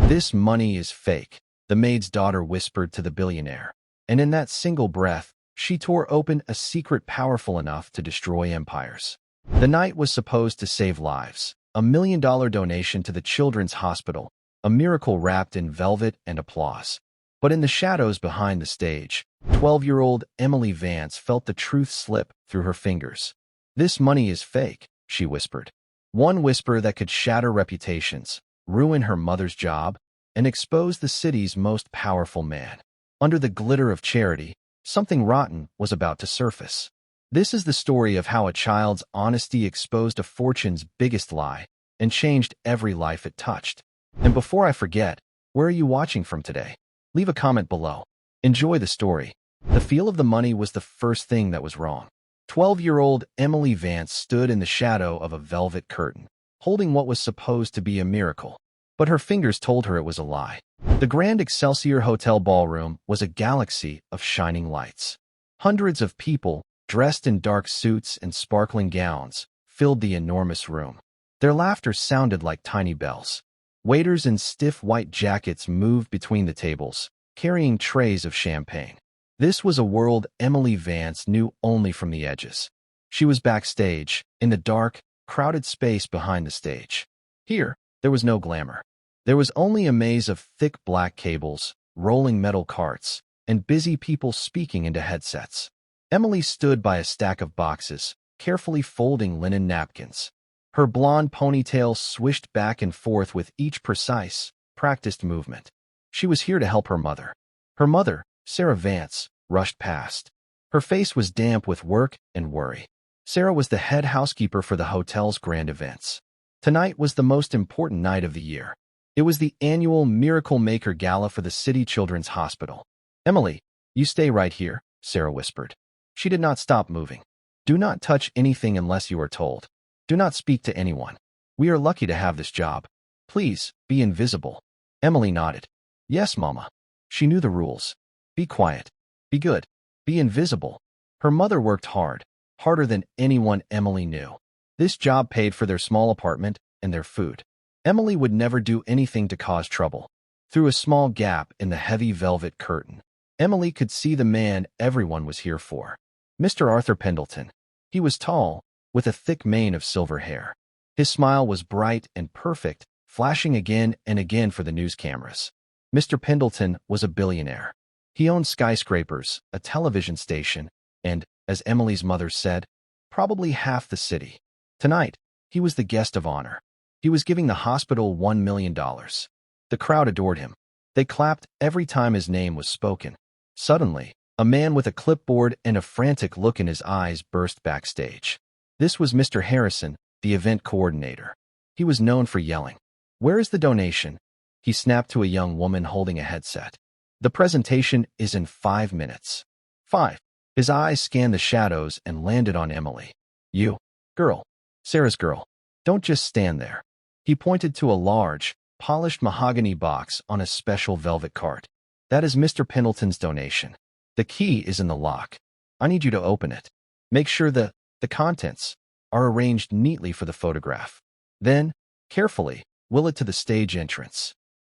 "This money is fake," the maid's daughter whispered to the billionaire. And in that single breath, she tore open a secret powerful enough to destroy empires. The night was supposed to save lives. $1 million donation to the children's hospital, a miracle wrapped in velvet and applause. But in the shadows behind the stage, 12-year-old Emily Vance felt the truth slip through her fingers. "This money is fake," she whispered. One whisper that could shatter reputations, ruin her mother's job, and expose the city's most powerful man. Under the glitter of charity, something rotten was about to surface. This is the story of how a child's honesty exposed a fortune's biggest lie and changed every life it touched. And before I forget, where are you watching from today? Leave a comment below. Enjoy the story. The feel of the money was the first thing that was wrong. 12-year-old Emily Vance stood in the shadow of a velvet curtain, holding what was supposed to be a miracle. But her fingers told her it was a lie. The Grand Excelsior Hotel ballroom was a galaxy of shining lights. Hundreds of people, dressed in dark suits and sparkling gowns, filled the enormous room. Their laughter sounded like tiny bells. Waiters in stiff white jackets moved between the tables, carrying trays of champagne. This was a world Emily Vance knew only from the edges. She was backstage, in the dark, crowded space behind the stage. Here, there was no glamour. There was only a maze of thick black cables, rolling metal carts, and busy people speaking into headsets. Emily stood by a stack of boxes, carefully folding linen napkins. Her blonde ponytail swished back and forth with each precise, practiced movement. She was here to help her mother. Her mother, Sarah Vance, rushed past. Her face was damp with work and worry. Sarah was the head housekeeper for the hotel's grand events. Tonight was the most important night of the year. It was the annual Miracle Maker Gala for the City Children's Hospital. "Emily, you stay right here," Sarah whispered. She did not stop moving. "Do not touch anything unless you are told. Do not speak to anyone. We are lucky to have this job. Please, be invisible." Emily nodded. "Yes, Mama." She knew the rules. Be quiet. Be good. Be invisible. Her mother worked hard, harder than anyone Emily knew. This job paid for their small apartment and their food. Emily would never do anything to cause trouble. Through a small gap in the heavy velvet curtain, Emily could see the man everyone was here for. Mr. Arthur Pendleton. He was tall, with a thick mane of silver hair. His smile was bright and perfect, flashing again and again for the news cameras. Mr. Pendleton was a billionaire. He owned skyscrapers, a television station, and, as Emily's mother said, probably half the city. Tonight, he was the guest of honor. He was giving the hospital $1 million. The crowd adored him. They clapped every time his name was spoken. Suddenly, a man with a clipboard and a frantic look in his eyes burst backstage. This was Mr. Harrison, the event coordinator. He was known for yelling, "Where is the donation?" He snapped to a young woman holding a headset. "The presentation is in 5 minutes. 5. His eyes scanned the shadows and landed on Emily. "You, girl, Sarah's girl, don't just stand there." He pointed to a large, polished mahogany box on a special velvet cart. "That is Mr. Pendleton's donation. The key is in the lock. I need you to open it. Make sure the contents are arranged neatly for the photograph. Then, carefully, will it to the stage entrance."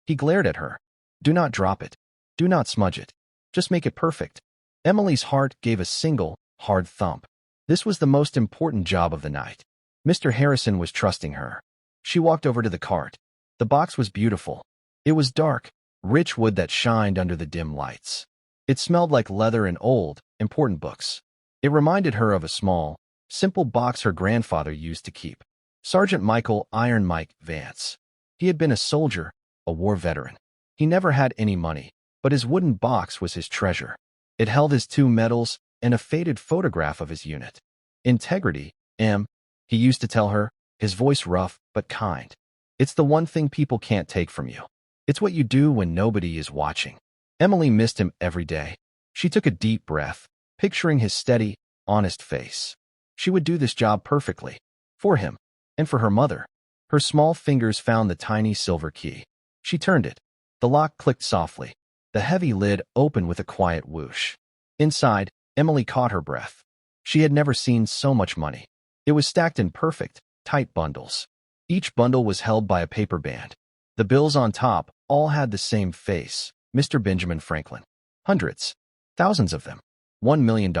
He glared at her. "Do not drop it. Do not smudge it. Just make it perfect." Emily's heart gave a single, hard thump. This was the most important job of the night. Mr. Harrison was trusting her. She walked over to the cart. The box was beautiful. It was dark, rich wood that shined under the dim lights. It smelled like leather and old, important books. It reminded her of a small, simple box her grandfather used to keep. Sergeant Michael "Iron Mike" Vance. He had been a soldier, a war veteran. He never had any money, but his wooden box was his treasure. It held his 2 medals and a faded photograph of his unit. "Integrity, Em," he used to tell her, his voice rough but kind. "It's the one thing people can't take from you. It's what you do when nobody is watching." Emily missed him every day. She took a deep breath, picturing his steady, honest face. She would do this job perfectly. For him, and for her mother. Her small fingers found the tiny silver key. She turned it. The lock clicked softly. The heavy lid opened with a quiet whoosh. Inside, Emily caught her breath. She had never seen so much money. It was stacked in perfect, tight bundles. Each bundle was held by a paper band. The bills on top, all had the same face, Mr. Benjamin Franklin. Hundreds. Thousands of them. $1 million.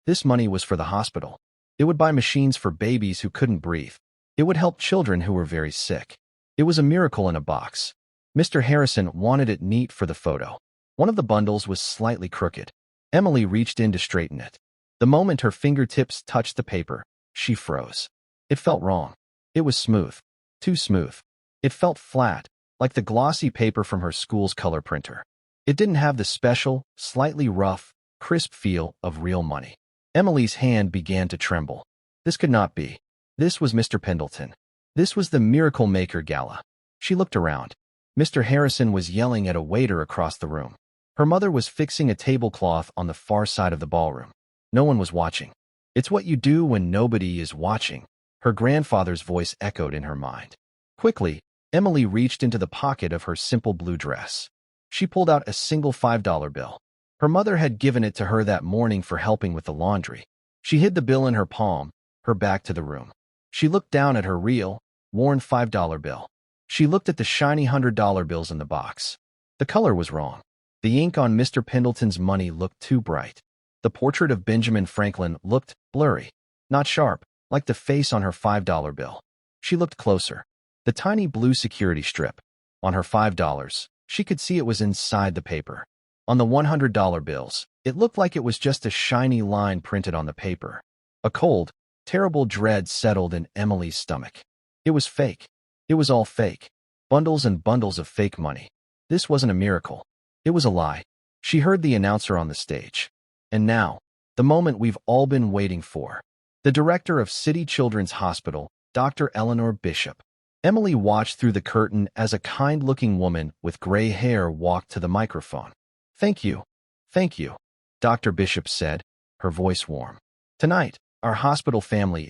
This money was for the hospital. It would buy machines for babies who couldn't breathe. It would help children who were very sick. It was a miracle in a box. Mr. Harrison wanted it neat for the photo. One of the bundles was slightly crooked. Emily reached in to straighten it. The moment her fingertips touched the paper, she froze. It felt wrong. It was smooth. Too smooth. It felt flat, like the glossy paper from her school's color printer. It didn't have the special, slightly rough, crisp feel of real money. Emily's hand began to tremble. This could not be. This was Mr. Pendleton. This was the Miracle Maker Gala. She looked around. Mr. Harrison was yelling at a waiter across the room. Her mother was fixing a tablecloth on the far side of the ballroom. No one was watching. It's what you do when nobody is watching, her grandfather's voice echoed in her mind. Quickly, Emily reached into the pocket of her simple blue dress. She pulled out a single $5 bill. Her mother had given it to her that morning for helping with the laundry. She hid the bill in her palm, her back to the room. She looked down at her real, worn $5 bill. She looked at the shiny $100 bills in the box. The color was wrong. The ink on Mr. Pendleton's money looked too bright. The portrait of Benjamin Franklin looked blurry, not sharp, like the face on her $5 bill. She looked closer. The tiny blue security strip. On her $5, she could see it was inside the paper. On the $100 bills, it looked like it was just a shiny line printed on the paper. A cold, terrible dread settled in Emily's stomach. It was fake. It was all fake. Bundles and bundles of fake money. This wasn't a miracle. It was a lie. She heard the announcer on the stage. And now, the moment we've all been waiting for. The director of City Children's Hospital, Dr. Eleanor Bishop. Emily watched through the curtain as a kind-looking woman with gray hair walked to the microphone. Thank you. Thank you, Dr. Bishop said, her voice warm. Tonight, our hospital family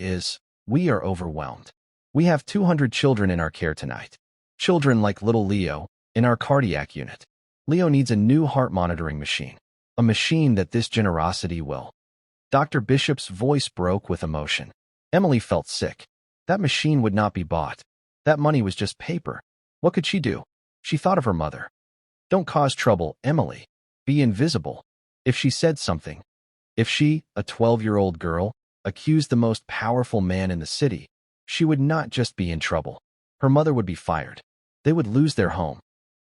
we are overwhelmed. We have 200 children in our care tonight. Children like little Leo, in our cardiac unit. Leo needs a new heart monitoring machine. A machine that this generosity will. Dr. Bishop's voice broke with emotion. Emily felt sick. That machine would not be bought. That money was just paper. What could she do? She thought of her mother. Don't cause trouble, Emily. Be invisible. If she said something, if she, a 12-year-old girl, accused the most powerful man in the city, she would not just be in trouble. Her mother would be fired. They would lose their home.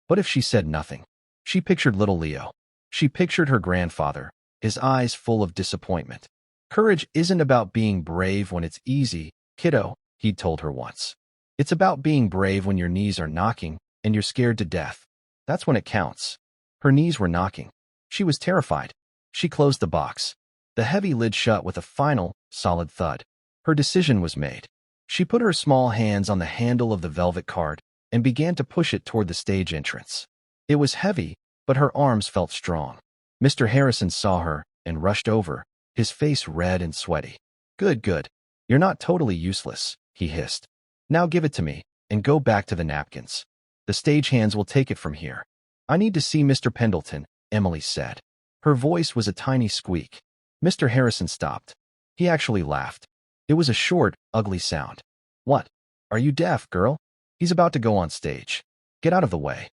But if she said nothing? She pictured little Leo. She pictured her grandfather, his eyes full of disappointment. Courage isn't about being brave when it's easy, kiddo, he'd told her once. It's about being brave when your knees are knocking and you're scared to death. That's when it counts. Her knees were knocking. She was terrified. She closed the box. The heavy lid shut with a final, solid thud. Her decision was made. She put her small hands on the handle of the velvet cart and began to push it toward the stage entrance. It was heavy, but her arms felt strong. Mr. Harrison saw her and rushed over, his face red and sweaty. Good, good. You're not totally useless, he hissed. Now give it to me, and go back to the napkins. The stagehands will take it from here. I need to see Mr. Pendleton, Emily said. Her voice was a tiny squeak. Mr. Harrison stopped. He actually laughed. It was a short, ugly sound. What? Are you deaf, girl? He's about to go on stage. Get out of the way.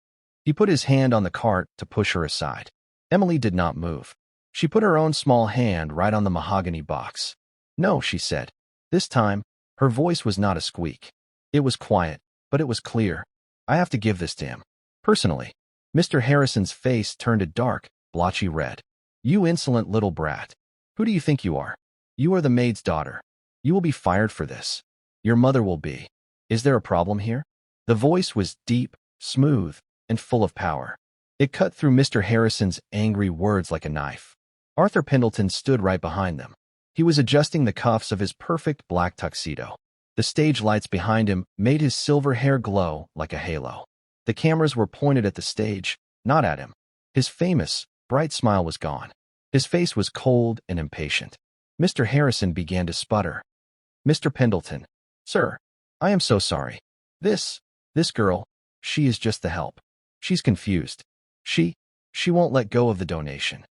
He put his hand on the cart to push her aside. Emily did not move. She put her own small hand right on the mahogany box. No, she said. This time, her voice was not a squeak. It was quiet, but it was clear. I have to give this to him. Personally. Mr. Harrison's face turned a dark, blotchy red. You insolent little brat. Who do you think you are? You are the maid's daughter. You will be fired for this. Your mother will be. Is there a problem here? The voice was deep, smooth, and full of power. It cut through Mr. Harrison's angry words like a knife. Arthur Pendleton stood right behind them. He was adjusting the cuffs of his perfect black tuxedo. The stage lights behind him made his silver hair glow like a halo. The cameras were pointed at the stage, not at him. His famous, bright smile was gone. His face was cold and impatient. Mr. Harrison began to sputter. Mr. Pendleton. Sir, I am so sorry. This girl, she is just the help. She's confused. She won't let go of the donation.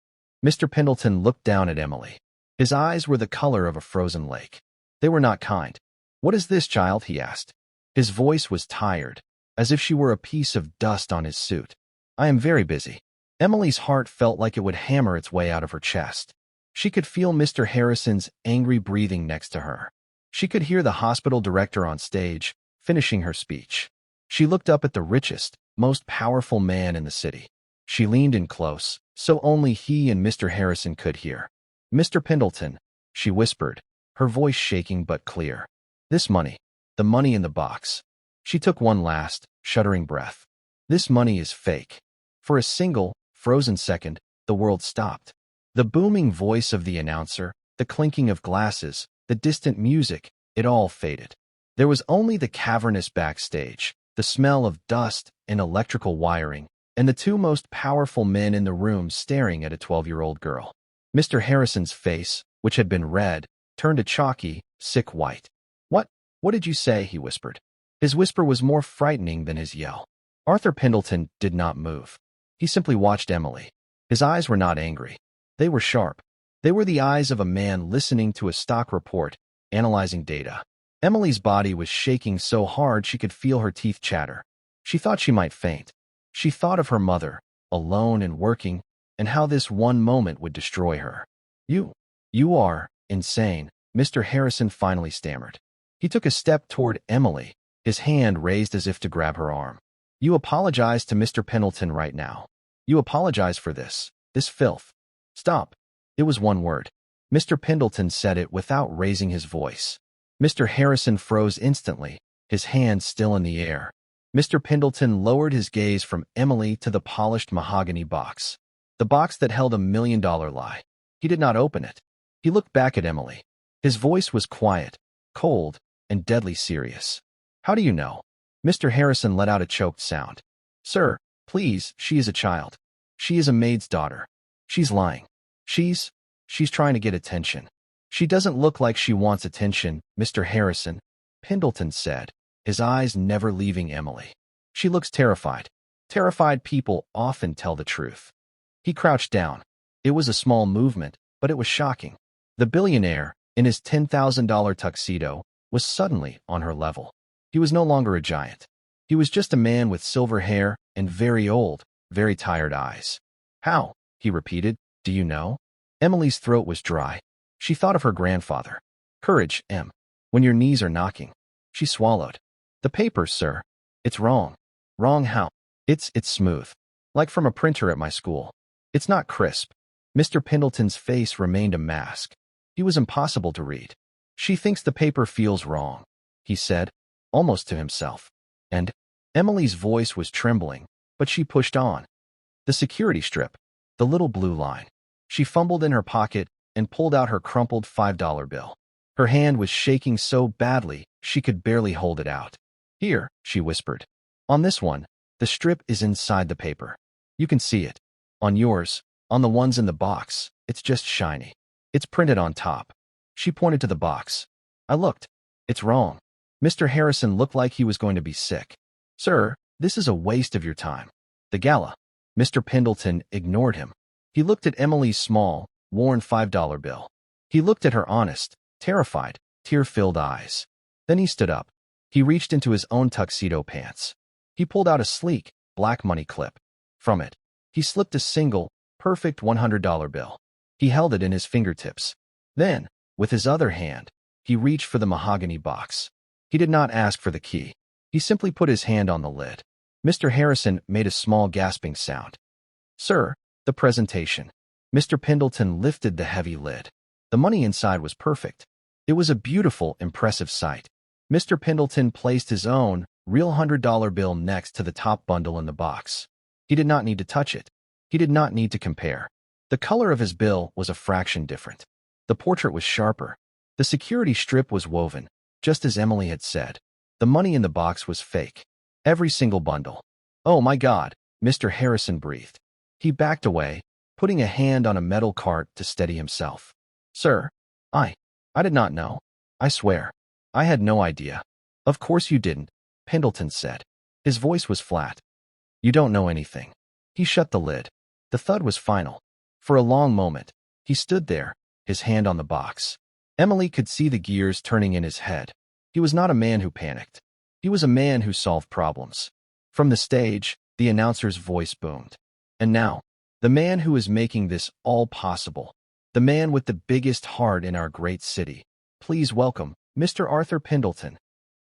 Mr. Pendleton looked down at Emily. His eyes were the color of a frozen lake. They were not kind. What is this, child? He asked. His voice was tired. as if she were a piece of dust on his suit. I am very busy. Emily's heart felt like it would hammer its way out of her chest. She could feel Mr. Harrison's angry breathing next to her. She could hear the hospital director on stage, finishing her speech. She looked up at the richest, most powerful man in the city. She leaned in close, so only he and Mr. Harrison could hear. "Mr. Pendleton," she whispered, her voice shaking but clear. "This money, the money in the box." She took one last, shuddering breath. "This money is fake." For a single, frozen second, the world stopped. The booming voice of the announcer, the clinking of glasses, the distant music, it all faded. There was only the cavernous backstage, the smell of dust and electrical wiring, and the two most powerful men in the room staring at a 12-year-old girl. Mr. Harrison's face, which had been red, turned a chalky, sick white. What did you say?" he whispered. His whisper was more frightening than his yell. Arthur Pendleton did not move. He simply watched Emily. His eyes were not angry. They were sharp. They were the eyes of a man listening to a stock report, analyzing data. Emily's body was shaking so hard she could feel her teeth chatter. She thought she might faint. She thought of her mother, alone and working, and how this one moment would destroy her. You are insane," Mr. Harrison finally stammered. He took a step toward Emily, his hand raised as if to grab her arm. "You apologize to Mr. Pendleton right now. You apologize for this filth. Stop." It was one word. Mr. Pendleton said it without raising his voice. Mr. Harrison froze instantly, his hands still in the air. Mr. Pendleton lowered his gaze from Emily to the polished mahogany box. The box that held $1 million lie. He did not open it. He looked back at Emily. His voice was quiet, cold, and deadly serious. "How do you know?" Mr. Harrison let out a choked sound. "Sir, please, she is a child. She is a maid's daughter. She's lying. She's trying to get attention. She doesn't look like she wants attention, Mr. Harrison," Pendleton said, his eyes never leaving Emily. "She looks terrified. Terrified people often tell the truth." He crouched down. It was a small movement, but it was shocking. The billionaire, in his $10,000 tuxedo, was suddenly on her level. He was no longer a giant. He was just a man with silver hair and very old, very tired eyes. "How?" he repeated. "Do you know?" Emily's throat was dry. She thought of her grandfather. "Courage, Em. When your knees are knocking." She swallowed. "The paper, sir. It's wrong." "Wrong how?" It's smooth. Like from a printer at my school. It's not crisp." Mr. Pendleton's face remained a mask. He was impossible to read. "She thinks the paper feels wrong," he said, almost to himself. And Emily's voice was trembling, but she pushed on. "The security strip. The little blue line." She fumbled in her pocket and pulled out her crumpled $5 bill. Her hand was shaking so badly she could barely hold it out. "Here," she whispered. "On this one, the strip is inside the paper. You can see it. On yours, on the ones in the box, it's just shiny. It's printed on top." She pointed to the box. "I looked. It's wrong." Mr. Harrison looked like he was going to be sick. "Sir, this is a waste of your time." "The gala." Mr. Pendleton ignored him. He looked at Emily's small, worn $5 bill. He looked at her honest, terrified, tear-filled eyes. Then he stood up. He reached into his own tuxedo pants. He pulled out a sleek, black money clip. From it, he slipped a single, perfect $100 bill. He held it in his fingertips. Then, with his other hand, he reached for the mahogany box. He did not ask for the key. He simply put his hand on the lid. Mr. Harrison made a small gasping sound. "Sir, the presentation." Mr. Pendleton lifted the heavy lid. The money inside was perfect. It was a beautiful, impressive sight. Mr. Pendleton placed his own, real $100 bill next to the top bundle in the box. He did not need to touch it. He did not need to compare. The color of his bill was a fraction different. The portrait was sharper. The security strip was woven, just as Emily had said. The money in the box was fake. Every single bundle. "Oh my God," Mr. Harrison breathed. He backed away, putting a hand on a metal cart to steady himself. "Sir, I did not know. I swear. I had no idea." "Of course you didn't," Pendleton said. His voice was flat. "You don't know anything." He shut the lid. The thud was final. For a long moment, he stood there, his hand on the box. Emily could see the gears turning in his head. He was not a man who panicked. He was a man who solved problems. From the stage, the announcer's voice boomed. And now, the man who is making this all possible, the man with the biggest heart in our great city. Please welcome Mr. Arthur Pendleton.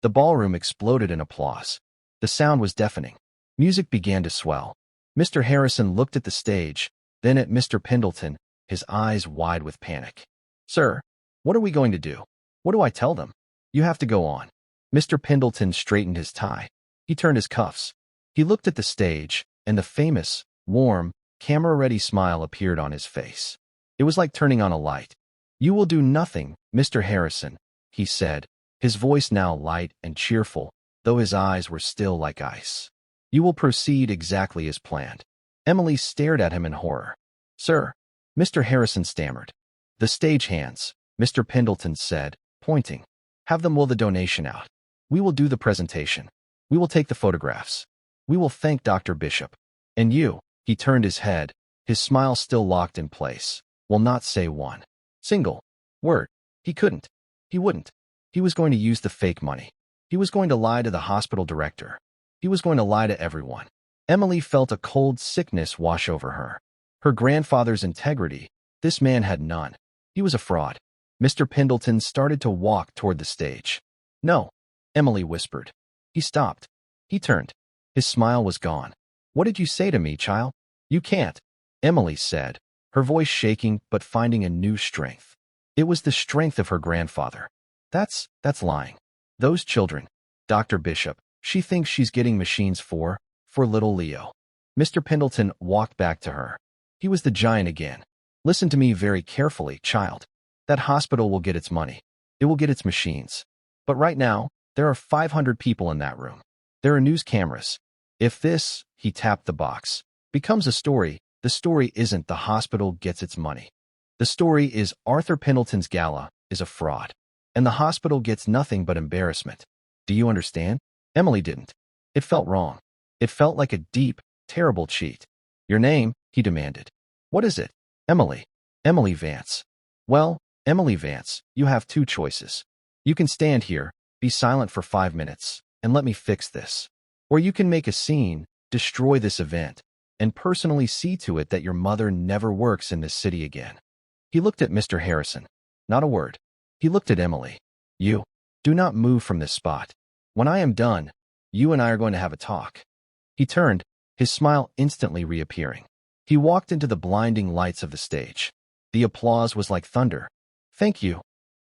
The ballroom exploded in applause. The sound was deafening. Music began to swell. Mr. Harrison looked at the stage, then at Mr. Pendleton, his eyes wide with panic. Sir, what are we going to do? What do I tell them? You have to go on. Mr. Pendleton straightened his tie. He turned his cuffs. He looked at the stage, and the famous, warm, camera-ready smile appeared on his face. It was like turning on a light. You will do nothing, Mr. Harrison, he said, his voice now light and cheerful, though his eyes were still like ice. You will proceed exactly as planned. Emily stared at him in horror. Sir, Mr. Harrison stammered. The stagehands, Mr. Pendleton said, pointing. Have them will the donation out. We will do the presentation. We will take the photographs. We will thank Dr. Bishop. And you, he turned his head, his smile still locked in place, will not say one single word. He couldn't. He wouldn't. He was going to use the fake money. He was going to lie to the hospital director. He was going to lie to everyone. Emily felt a cold sickness wash over her. Her grandfather's integrity, this man had none. He was a fraud. Mr. Pendleton started to walk toward the stage. No, Emily whispered. He stopped. He turned. His smile was gone. What did you say to me, child? You can't, Emily said, her voice shaking but finding a new strength. It was the strength of her grandfather. That's lying. Those children, Dr. Bishop, she thinks she's getting machines for little Leo. Mr. Pendleton walked back to her. He was the giant again. Listen to me very carefully, child. That hospital will get its money. It will get its machines. But right now, there are 500 people in that room. There are news cameras. If this, he tapped the box, becomes a story, the story isn't the hospital gets its money. The story is Arthur Pendleton's gala is a fraud. And the hospital gets nothing but embarrassment. Do you understand? Emily didn't. It felt wrong. It felt like a deep, terrible cheat. Your name, he demanded. What is it? Emily. Emily Vance. Well, Emily Vance, you have two choices. You can stand here, be silent for 5 minutes, and let me fix this. Or you can make a scene, destroy this event, and personally see to it that your mother never works in this city again. He looked at Mr. Harrison. Not a word. He looked at Emily. You, do not move from this spot. When I am done, you and I are going to have a talk. He turned, his smile instantly reappearing. He walked into the blinding lights of the stage. The applause was like thunder. Thank you.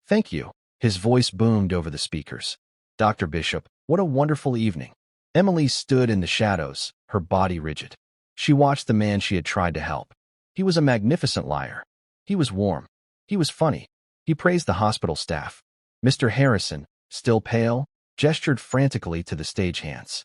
Thank you. His voice boomed over the speakers. Dr. Bishop, what a wonderful evening. Emily stood in the shadows, her body rigid. She watched the man she had tried to help. He was a magnificent liar. He was warm. He was funny. He praised the hospital staff. Mr. Harrison, still pale, gestured frantically to the stagehands.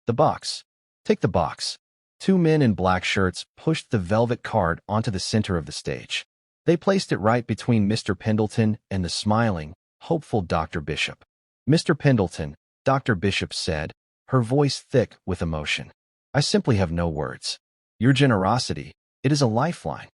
The box. Take the box. 2 men in black shirts pushed the velvet card onto the center of the stage. They placed it right between Mr. Pendleton and the smiling, hopeful Dr. Bishop. Mr. Pendleton, Dr. Bishop said, her voice thick with emotion. I simply have no words. Your generosity, it is a lifeline.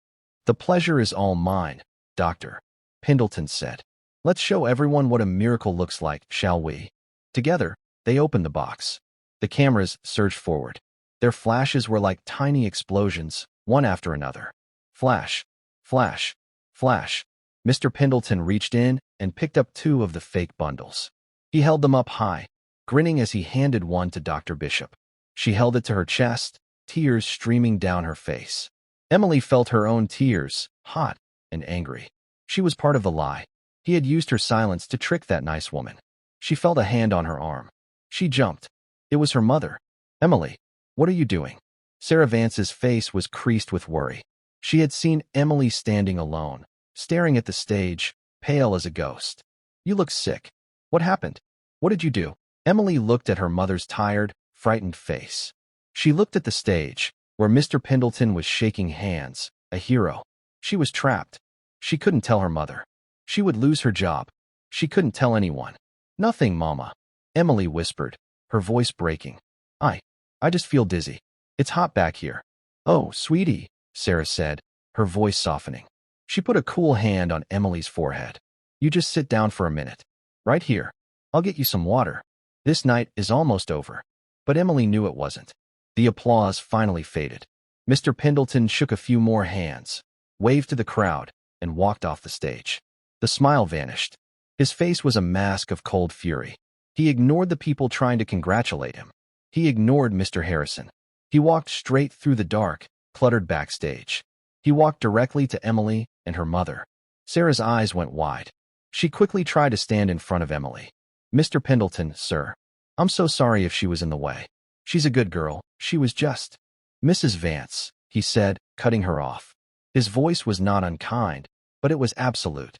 The pleasure is all mine, Dr. Pendleton said. Let's show everyone what a miracle looks like, shall we? Together, they opened the box. The cameras surged forward. Their flashes were like tiny explosions, one after another. Flash, flash, flash. Mr. Pendleton reached in and picked up 2 of the fake bundles. He held them up high, grinning as he handed one to Dr. Bishop. She held it to her chest, tears streaming down her face. Emily felt her own tears, hot and angry. She was part of the lie. He had used her silence to trick that nice woman. She felt a hand on her arm. She jumped. It was her mother. Emily, what are you doing? Sarah Vance's face was creased with worry. She had seen Emily standing alone, staring at the stage, pale as a ghost. You look sick. What happened? What did you do? Emily looked at her mother's tired, frightened face. She looked at the stage, where Mr. Pendleton was shaking hands, a hero. She was trapped. She couldn't tell her mother. She would lose her job. She couldn't tell anyone. Nothing, Mama, Emily whispered, her voice breaking. I just feel dizzy. It's hot back here. Oh, sweetie, Sarah said, her voice softening. She put a cool hand on Emily's forehead. You just sit down for a minute. Right here. I'll get you some water. This night is almost over. but Emily knew it wasn't. The applause finally faded. Mr. Pendleton shook a few more hands, waved to the crowd, and walked off the stage. The smile vanished. His face was a mask of cold fury. He ignored the people trying to congratulate him. He ignored Mr. Harrison. He walked straight through the dark, cluttered backstage. He walked directly to Emily and her mother. Sarah's eyes went wide. She quickly tried to stand in front of Emily. "Mr. Pendleton, sir. I'm so sorry if she was in the way. She's a good girl. She was just—" "Mrs. Vance," he said, cutting her off. His voice was not unkind, but it was absolute.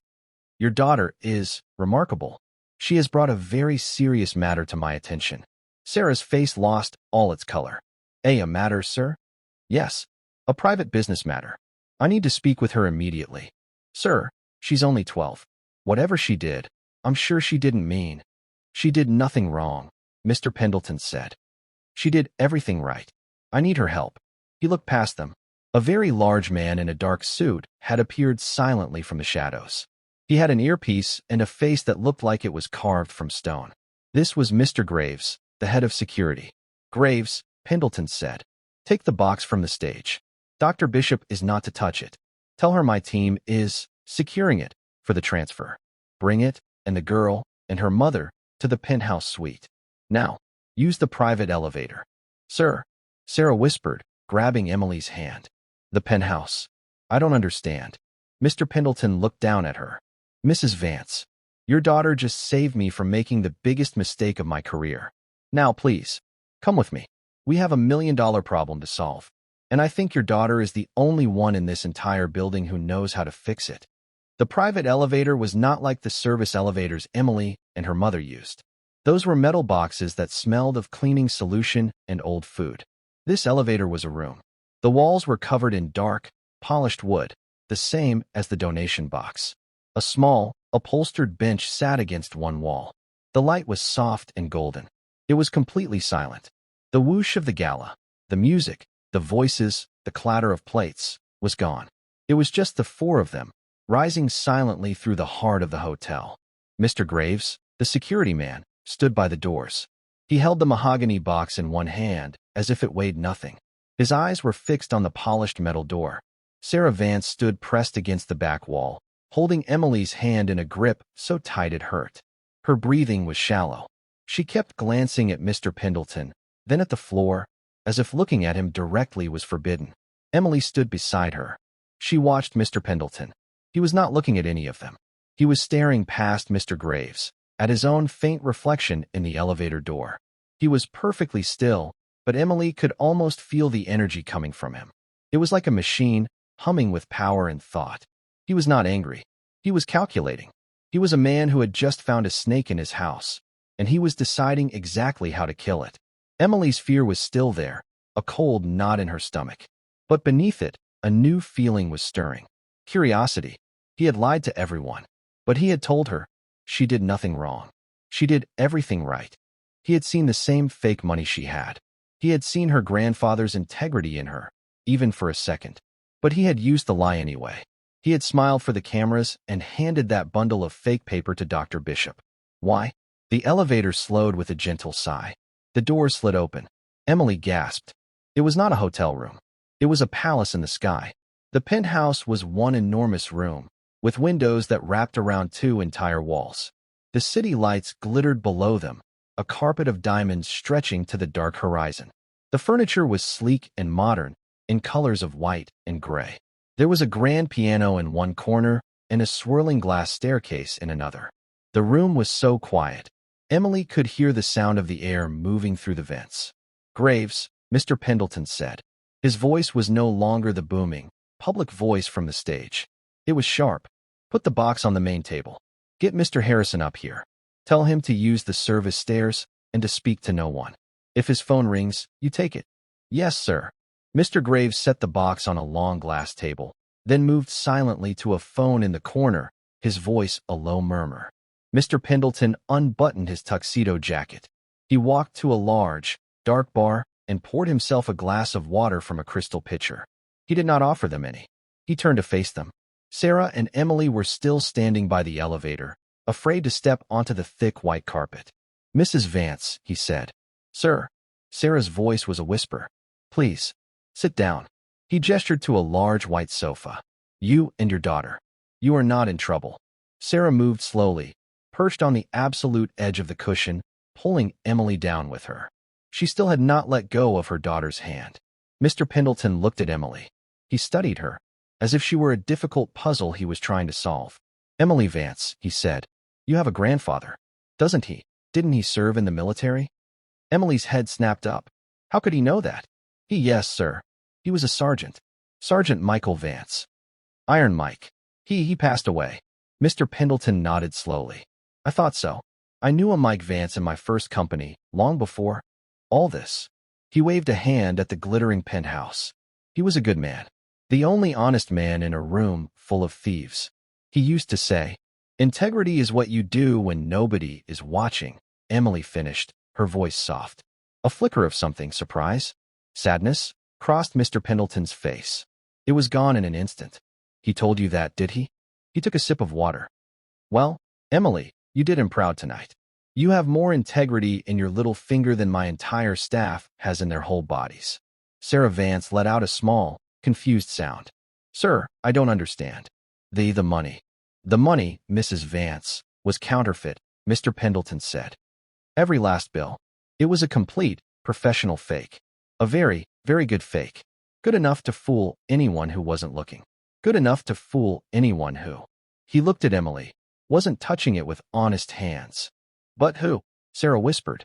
"Your daughter is remarkable. She has brought a very serious matter to my attention." Sarah's face lost all its color. "A matter, sir?" "Yes, a private business matter. I need to speak with her immediately." "Sir, she's only 12. Whatever she did, I'm sure she didn't mean—" "She did nothing wrong," Mr. Pendleton said. "She did everything right. I need her help." He looked past them. A very large man in a dark suit had appeared silently from the shadows. He had an earpiece and a face that looked like it was carved from stone. This was Mr. Graves, the head of security. "Graves," Pendleton said, "take the box from the stage. Dr. Bishop is not to touch it. Tell her my team is securing it for the transfer. Bring it, and the girl, and her mother, to the penthouse suite. Now, use the private elevator." "Sir," Sarah whispered, grabbing Emily's hand. "The penthouse. I don't understand." Mr. Pendleton looked down at her. "Mrs. Vance, your daughter just saved me from making the biggest mistake of my career. Now, please, come with me. We have $1 million problem to solve, and I think your daughter is the only one in this entire building who knows how to fix it." The private elevator was not like the service elevators Emily and her mother used. Those were metal boxes that smelled of cleaning solution and old food. This elevator was a room. The walls were covered in dark, polished wood, the same as the donation box. A small, upholstered bench sat against one wall. The light was soft and golden. It was completely silent. The whoosh of the gala, the music, the voices, the clatter of plates, was gone. It was just the four of them, rising silently through the heart of the hotel. Mr. Graves, the security man, stood by the doors. He held the mahogany box in one hand, as if it weighed nothing. His eyes were fixed on the polished metal door. Sarah Vance stood pressed against the back wall, holding Emily's hand in a grip so tight it hurt. Her breathing was shallow. She kept glancing at Mr. Pendleton, then at the floor, as if looking at him directly was forbidden. Emily stood beside her. She watched Mr. Pendleton. He was not looking at any of them. He was staring past Mr. Graves, at his own faint reflection in the elevator door. He was perfectly still, but Emily could almost feel the energy coming from him. It was like a machine, humming with power and thought. He was not angry. He was calculating. He was a man who had just found a snake in his house, and he was deciding exactly how to kill it. Emily's fear was still there, a cold knot in her stomach. But beneath it, a new feeling was stirring. Curiosity. He had lied to everyone, but he had told her she did nothing wrong. She did everything right. He had seen the same fake money she had. He had seen her grandfather's integrity in her, even for a second. But he had used the lie anyway. He had smiled for the cameras and handed that bundle of fake paper to Dr. Bishop. Why? The elevator slowed with a gentle sigh. The door slid open. Emily gasped. It was not a hotel room. It was a palace in the sky. The penthouse was one enormous room, with windows that wrapped around 2 entire walls. The city lights glittered below them, a carpet of diamonds stretching to the dark horizon. The furniture was sleek and modern, in colors of white and gray. There was a grand piano in one corner and a swirling glass staircase in another. The room was so quiet. Emily could hear the sound of the air moving through the vents. "Graves," Mr. Pendleton said. His voice was no longer the booming, public voice from the stage. It was sharp. "Put the box on the main table. Get Mr. Harrison up here. Tell him to use the service stairs and to speak to no one. If his phone rings, you take it." "Yes, sir." Mr. Graves set the box on a long glass table, then moved silently to a phone in the corner, his voice a low murmur. Mr. Pendleton unbuttoned his tuxedo jacket. He walked to a large, dark bar and poured himself a glass of water from a crystal pitcher. He did not offer them any. He turned to face them. Sarah and Emily were still standing by the elevator, afraid to step onto the thick white carpet. "Mrs. Vance," he said. "Sir." Sarah's voice was a whisper. Please, sit down. He gestured to a large white sofa. You and your daughter. You are not in trouble. Sarah moved slowly, perched on the absolute edge of the cushion, pulling Emily down with her. She still had not let go of her daughter's hand. Mr. Pendleton looked at Emily. He studied her, as if she were a difficult puzzle he was trying to solve. Emily Vance, he said, you have a grandfather, doesn't he? Didn't he serve in the military? Emily's head snapped up. How could he know that? Yes, sir. He was a sergeant. Sergeant Michael Vance. Iron Mike. He passed away. Mr. Pendleton nodded slowly. I thought so. I knew a Mike Vance in my first company, long before all this. He waved a hand at the glittering penthouse. He was a good man. The only honest man in a room full of thieves. He used to say, integrity is what you do when nobody is watching. Emily finished, her voice soft. A flicker of something, surprise, sadness, crossed Mr. Pendleton's face. It was gone in an instant. He told you that, did he? He took a sip of water. Well, Emily, you did him proud tonight. You have more integrity in your little finger than my entire staff has in their whole bodies. Sarah Vance let out a small, confused sound. Sir, I don't understand. The money. The money, Mrs. Vance, was counterfeit, Mr. Pendleton said. Every last bill. It was a complete, professional fake. A very, very good fake. Good enough to fool anyone who wasn't looking. Good enough to fool anyone who. He looked at Emily, wasn't touching it with honest hands. But who? Sarah whispered.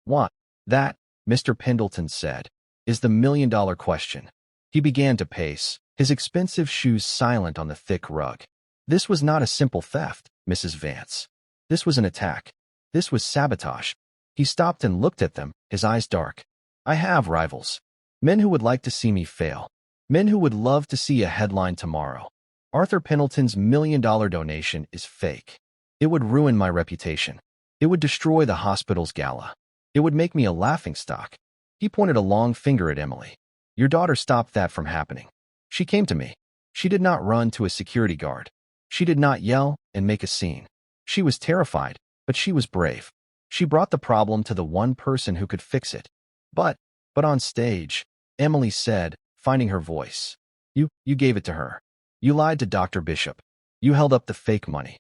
What? That, Mr. Pendleton said, is the million-dollar question. He began to pace, his expensive shoes silent on the thick rug. This was not a simple theft, Mrs. Vance. This was an attack. This was sabotage. He stopped and looked at them, his eyes dark. I have rivals. Men who would like to see me fail. Men who would love to see a headline tomorrow. Arthur Pendleton's million-dollar donation is fake. It would ruin my reputation. It would destroy the hospital's gala. It would make me a laughingstock. He pointed a long finger at Emily. Your daughter stopped that from happening. She came to me. She did not run to a security guard. She did not yell and make a scene. She was terrified, but she was brave. She brought the problem to the one person who could fix it. But on stage, Emily said, finding her voice. You gave it to her. You lied to Dr. Bishop. You held up the fake money.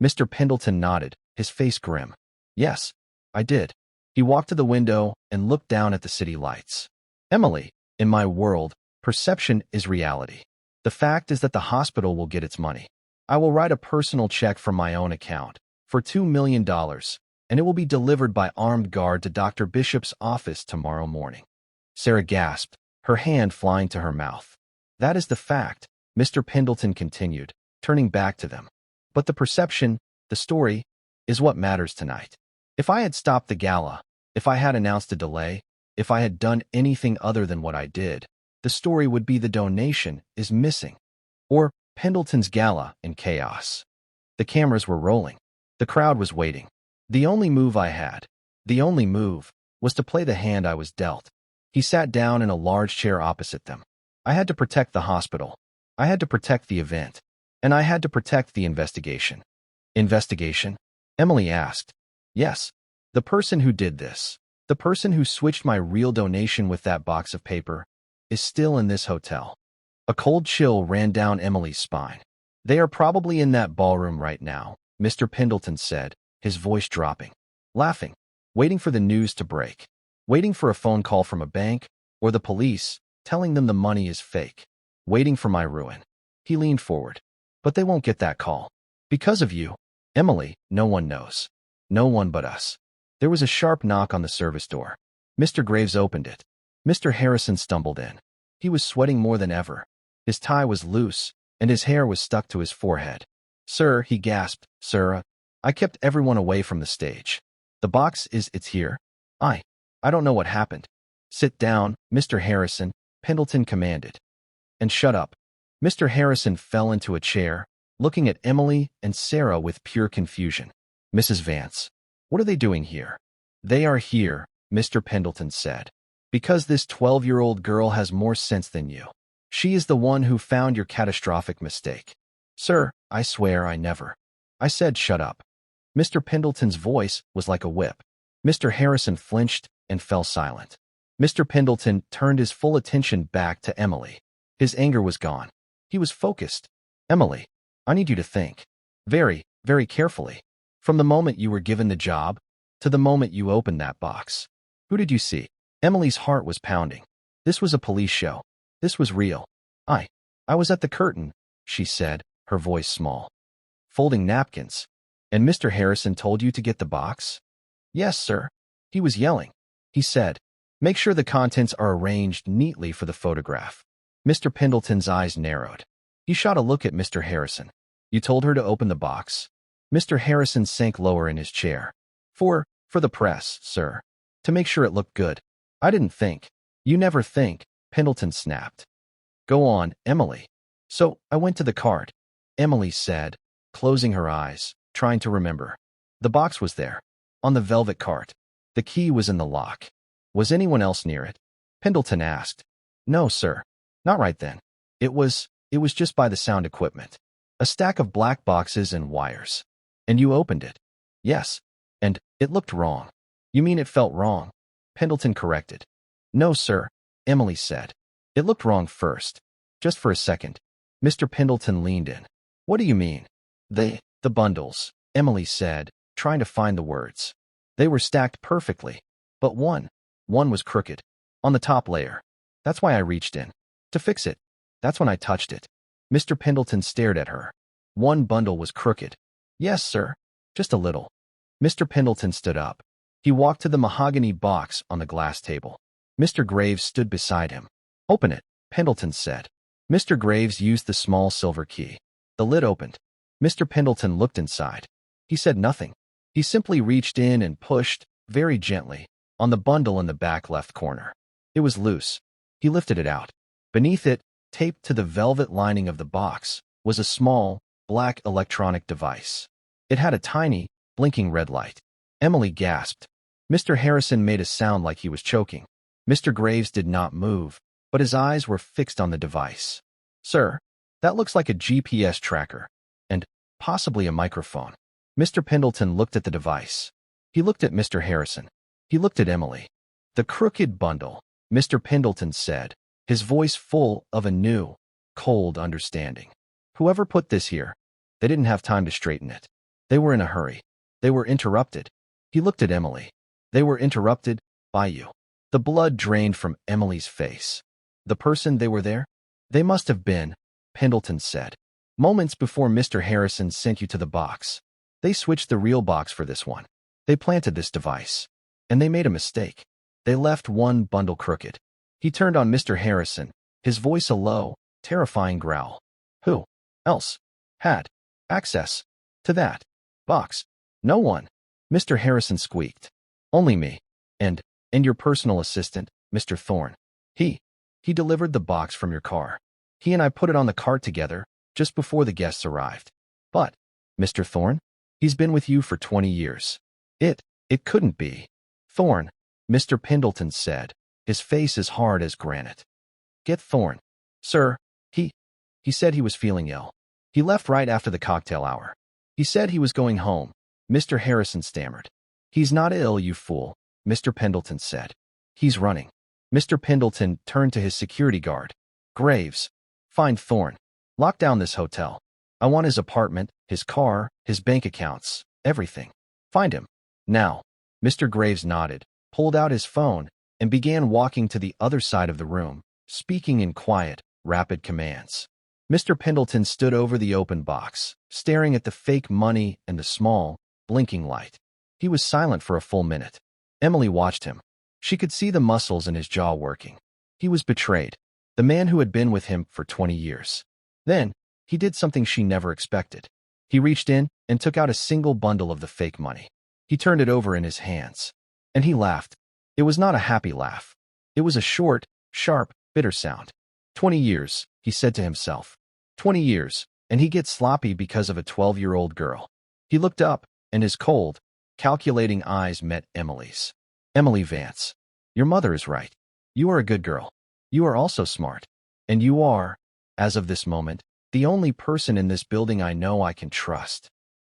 Mr. Pendleton nodded, his face grim. Yes, I did. He walked to the window and looked down at the city lights. Emily, in my world, perception is reality. The fact is that the hospital will get its money. I will write a personal check from my own account for $2 million, and it will be delivered by armed guard to Dr. Bishop's office tomorrow morning. Sarah gasped, her hand flying to her mouth. That is the fact, Mr. Pendleton continued, turning back to them. But the perception, the story, is what matters tonight. If I had stopped the gala, if I had announced a delay, if I had done anything other than what I did, the story would be the donation is missing. Or Pendleton's gala in chaos. The cameras were rolling. The crowd was waiting. The only move I had, the only move, was to play the hand I was dealt. He sat down in a large chair opposite them. I had to protect the hospital. I had to protect the event. And I had to protect the investigation. Investigation? Emily asked. Yes. The person who did this, the person who switched my real donation with that box of paper, is still in this hotel. A cold chill ran down Emily's spine. They are probably in that ballroom right now, Mr. Pendleton said, his voice dropping. Laughing. Waiting for the news to break. Waiting for a phone call from a bank, or the police, telling them the money is fake. Waiting for my ruin. He leaned forward. But they won't get that call. Because of you, Emily, no one knows. No one but us. There was a sharp knock on the service door. Mr. Graves opened it. Mr. Harrison stumbled in. He was sweating more than ever. His tie was loose, and his hair was stuck to his forehead. Sir, he gasped, sir, I kept everyone away from the stage. The box it's here. I don't know what happened. Sit down, Mr. Harrison, Pendleton commanded. And shut up. Mr. Harrison fell into a chair, looking at Emily and Sarah with pure confusion. Mrs. Vance, what are they doing here? They are here, Mr. Pendleton said, because this 12-year-old girl has more sense than you. She is the one who found your catastrophic mistake. Sir, I swear I never. I said shut up. Mr. Pendleton's voice was like a whip. Mr. Harrison flinched and fell silent. Mr. Pendleton turned his full attention back to Emily. His anger was gone. He was focused. Emily, I need you to think. Very, very carefully. From the moment you were given the job to the moment you opened that box. Who did you see? Emily's heart was pounding. This was a police show. This was real. I was at the curtain, she said, her voice small. Folding napkins. And Mr. Harrison told you to get the box? Yes, sir. He was yelling. He said, make sure the contents are arranged neatly for the photograph. Mr. Pendleton's eyes narrowed. He shot a look at Mr. Harrison. You told her to open the box? Mr. Harrison sank lower in his chair. For the press, sir. To make sure it looked good. I didn't think. You never think, Pendleton snapped. Go on, Emily. So, I went to the cart, Emily said, closing her eyes, trying to remember. The box was there, on the velvet cart. The key was in the lock. Was anyone else near it? Pendleton asked. No, sir. Not right then. It was just by the sound equipment. A stack of black boxes and wires. And you opened it. Yes. And it looked wrong. You mean it felt wrong? Pendleton corrected. No, sir, Emily said. It looked wrong first. Just for a second. Mr. Pendleton leaned in. What do you mean? The bundles, Emily said, trying to find the words. They were stacked perfectly. But one was crooked. On the top layer. That's why I reached in. To fix it. That's when I touched it. Mr. Pendleton stared at her. One bundle was crooked. Yes, sir. Just a little. Mr. Pendleton stood up. He walked to the mahogany box on the glass table. Mr. Graves stood beside him. Open it, Pendleton said. Mr. Graves used the small silver key. The lid opened. Mr. Pendleton looked inside. He said nothing. He simply reached in and pushed, very gently, on the bundle in the back left corner. It was loose. He lifted it out. Beneath it, taped to the velvet lining of the box, was a small, black electronic device. It had a tiny, blinking red light. Emily gasped. Mr. Harrison made a sound like he was choking. Mr. Graves did not move, but his eyes were fixed on the device. Sir, that looks like a GPS tracker, and possibly a microphone. Mr. Pendleton looked at the device. He looked at Mr. Harrison. He looked at Emily. The crooked bundle, Mr. Pendleton said, his voice full of a new, cold understanding. Whoever put this here, they didn't have time to straighten it. They were in a hurry. They were interrupted. He looked at Emily. They were interrupted by you. The blood drained from Emily's face. The person they were there? They must have been, Pendleton said. Moments before Mr. Harrison sent you to the box. They switched the real box for this one. They planted this device. And they made a mistake. They left one bundle crooked. He turned on Mr. Harrison, his voice a low, terrifying growl. Who else had access to that box? No one. Mr. Harrison squeaked. Only me. And your personal assistant, Mr. Thorne. He delivered the box from your car. He and I put it on the cart together, just before the guests arrived. But, Mr. Thorne? He's been with you for 20 years. It couldn't be. Thorne, Mr. Pendleton said, his face as hard as granite. Get Thorne. Sir, he said he was feeling ill. He left right after the cocktail hour. He said he was going home. Mr. Harrison stammered. He's not ill, you fool, Mr. Pendleton said. He's running. Mr. Pendleton turned to his security guard. Graves, find Thorne. Lock down this hotel. I want his apartment, his car, his bank accounts, everything. Find him. Now. Mr. Graves nodded, pulled out his phone, and began walking to the other side of the room, speaking in quiet, rapid commands. Mr. Pendleton stood over the open box, staring at the fake money and the small, blinking light. He was silent for a full minute. Emily watched him. She could see the muscles in his jaw working. He was betrayed. The man who had been with him for 20 years. Then, he did something she never expected. He reached in and took out a single bundle of the fake money. He turned it over in his hands. And he laughed. It was not a happy laugh. It was a short, sharp, bitter sound. 20 years, he said to himself. 20 years, and he gets sloppy because of a 12-year-old girl. He looked up, and his cold, calculating eyes met Emily's. Emily Vance. Your mother is right. You are a good girl. You are also smart. And you are, as of this moment, the only person in this building I know I can trust.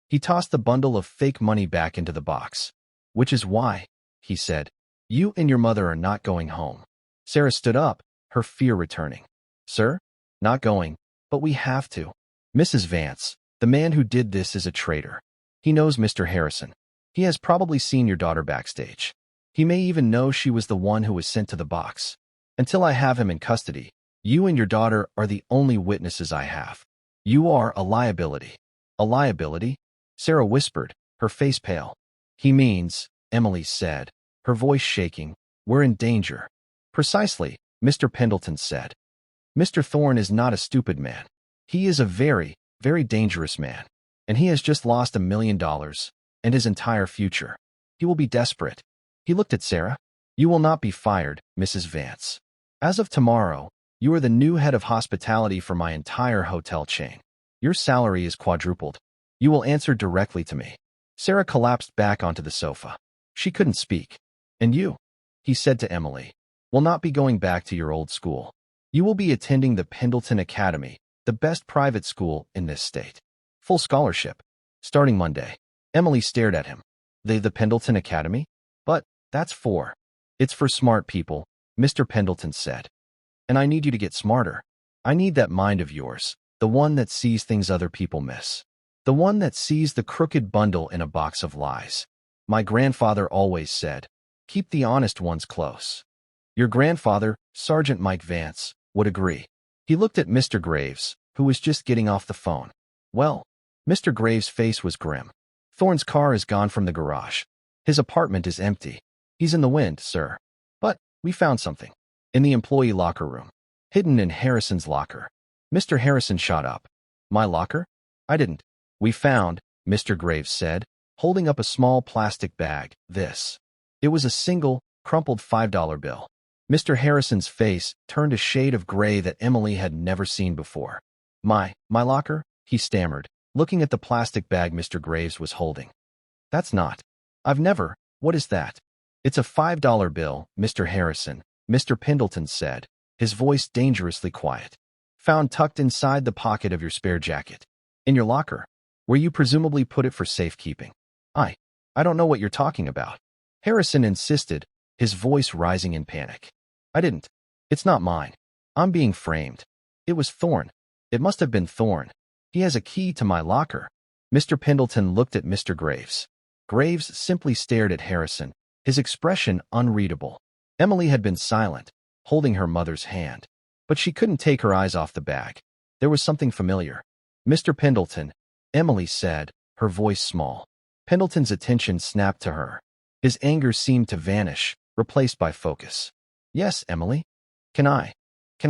He tossed the bundle of fake money back into the box. Which is why, he said, You and your mother are not going home. Sarah stood up, her fear returning. Sir? Not going, but we have to. Mrs. Vance, the man who did this is a traitor. He knows Mr. Harrison. He has probably seen your daughter backstage. He may even know she was the one who was sent to the box. Until I have him in custody, you and your daughter are the only witnesses I have. You are a liability. A liability? Sarah whispered, her face pale. He means, Emily said, her voice shaking, we're in danger. Precisely, Mr. Pendleton said. Mr. Thorne is not a stupid man. He is a very, very dangerous man. And he has just lost $1 million and his entire future. He will be desperate. He looked at Sarah. You will not be fired, Mrs. Vance. As of tomorrow, you are the new head of hospitality for my entire hotel chain. Your salary is quadrupled. You will answer directly to me. Sarah collapsed back onto the sofa. She couldn't speak. And you, he said to Emily, will not be going back to your old school. You will be attending the Pendleton Academy, the best private school in this state. Full scholarship. Starting Monday. Emily stared at him. The Pendleton Academy? But that's for. It's for smart people, Mr. Pendleton said. And I need you to get smarter. I need that mind of yours, the one that sees things other people miss. The one that sees the crooked bundle in a box of lies. My grandfather always said, keep the honest ones close. Your grandfather, Sergeant Mike Vance, would agree. He looked at Mr. Graves, who was just getting off the phone. Well, Mr. Graves' face was grim. Thorne's car is gone from the garage. His apartment is empty. He's in the wind, sir. But we found something. In the employee locker room. Hidden in Harrison's locker. Mr. Harrison shot up. My locker? I didn't. We found, Mr. Graves said, holding up a small plastic bag, this. It was a single, crumpled $5 bill. Mr. Harrison's face turned a shade of gray that Emily had never seen before. My locker? He stammered, looking at the plastic bag Mr. Graves was holding. That's not. I've never. What is that? It's a $5 bill, Mr. Harrison, Mr. Pendleton said, his voice dangerously quiet. Found tucked inside the pocket of your spare jacket. In your locker, where you presumably put it for safekeeping. I don't know what you're talking about. Harrison insisted, his voice rising in panic. I didn't. It's not mine. I'm being framed. It was Thorne. It must have been Thorne. He has a key to my locker. Mr. Pendleton looked at Mr. Graves. Graves simply stared at Harrison, his expression unreadable. Emily had been silent, holding her mother's hand. But she couldn't take her eyes off the bag. There was something familiar. Mr. Pendleton, Emily said, her voice small. Pendleton's attention snapped to her. His anger seemed to vanish, replaced by focus. Yes, Emily? Can I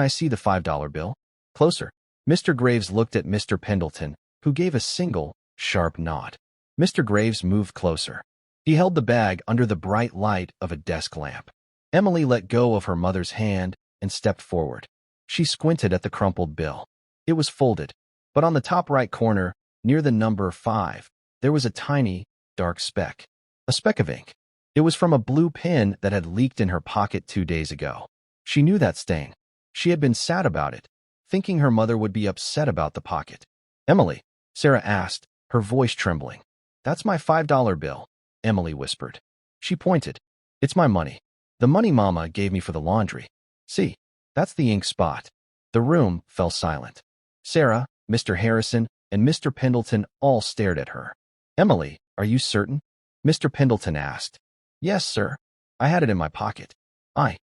see the $5 bill? Closer. Mr. Graves looked at Mr. Pendleton, who gave a single, sharp nod. Mr. Graves moved closer. He held the bag under the bright light of a desk lamp. Emily let go of her mother's hand and stepped forward. She squinted at the crumpled bill. It was folded, but on the top right corner, near the number 5, there was a tiny, dark speck. A speck of ink. It was from a blue pen that had leaked in her pocket 2 days ago. She knew that stain. She had been sad about it, thinking her mother would be upset about the pocket. Emily, Sarah asked, her voice trembling. That's my $5 bill, Emily whispered. She pointed. It's my money. The money Mama gave me for the laundry. See, that's the ink spot. The room fell silent. Sarah, Mr. Harrison, and Mr. Pendleton all stared at her. Emily, are you certain? Mr. Pendleton asked. Yes, sir. I had it in my pocket. I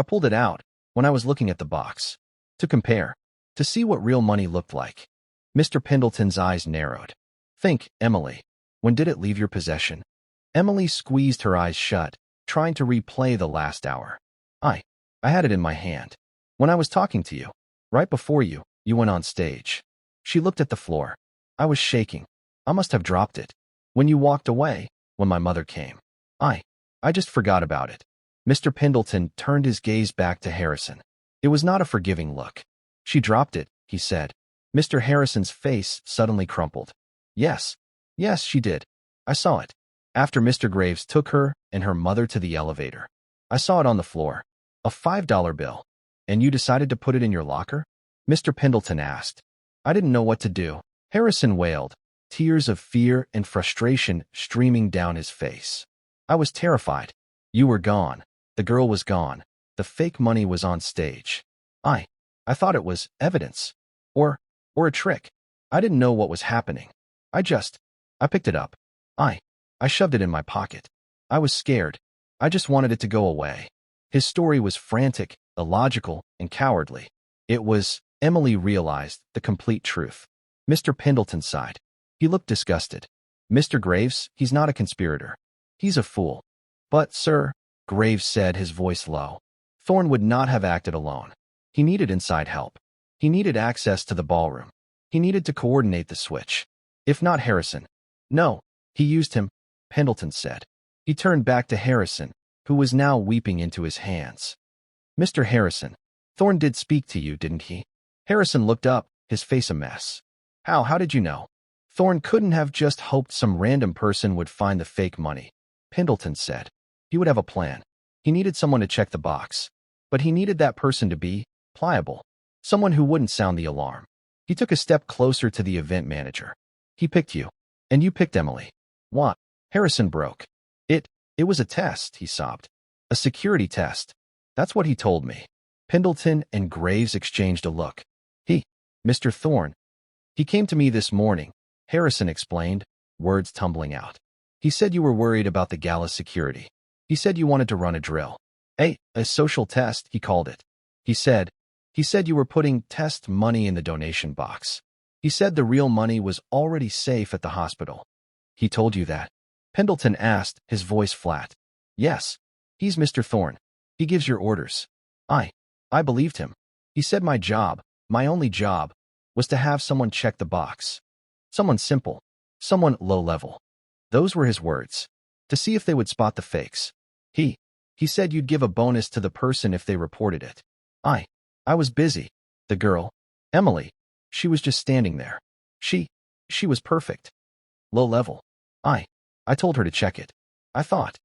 pulled it out when I was looking at the box. To compare. To see what real money looked like. Mr. Pendleton's eyes narrowed. Think, Emily. When did it leave your possession? Emily squeezed her eyes shut, trying to replay the last hour. I had it in my hand. When I was talking to you. Right before you went on stage. She looked at the floor. I was shaking. I must have dropped it. When you walked away, when my mother came. I just forgot about it. Mr. Pendleton turned his gaze back to Harrison. It was not a forgiving look. She dropped it, he said. Mr. Harrison's face suddenly crumpled. Yes, she did. I saw it. After Mr. Graves took her and her mother to the elevator. I saw it on the floor. A $5 bill. And you decided to put it in your locker? Mr. Pendleton asked. I didn't know what to do. Harrison wailed, tears of fear and frustration streaming down his face. I was terrified. You were gone. The girl was gone. The fake money was on stage. I thought it was evidence. Or a trick. I didn't know what was happening. I picked it up. I shoved it in my pocket. I was scared. I just wanted it to go away. His story was frantic, illogical, and cowardly. Emily realized the complete truth. Mr. Pendleton sighed. He looked disgusted. Mr. Graves, he's not a conspirator. He's a fool. But, sir, Graves said, his voice low, Thorne would not have acted alone. He needed inside help. He needed access to the ballroom. He needed to coordinate the switch. If not Harrison. No, he used him, Pendleton said. He turned back to Harrison, who was now weeping into his hands. Mr. Harrison, Thorne did speak to you, didn't he? Harrison looked up, his face a mess. How did you know? Thorne couldn't have just hoped some random person would find the fake money, Pendleton said. He would have a plan. He needed someone to check the box. But he needed that person to be pliable. Someone who wouldn't sound the alarm. He took a step closer to the event manager. He picked you. And you picked Emily. What? Harrison broke. It was a test, he sobbed. A security test. That's what he told me. Pendleton and Graves exchanged a look. Mr. Thorne. He came to me this morning, Harrison explained, words tumbling out. He said you were worried about the gala's security. He said you wanted to run a drill. A social test, he called it. He said you were putting test money in the donation box. He said the real money was already safe at the hospital. He told you that? Pendleton asked, his voice flat. Yes. He's Mr. Thorne. He gives your orders. I believed him. He said my job, my only job, was to have someone check the box. Someone simple. Someone low level. Those were his words. To see if they would spot the fakes. He said you'd give a bonus to the person if they reported it. I was busy. The girl, Emily, she was just standing there. She was perfect. Low level. I told her to check it. I thought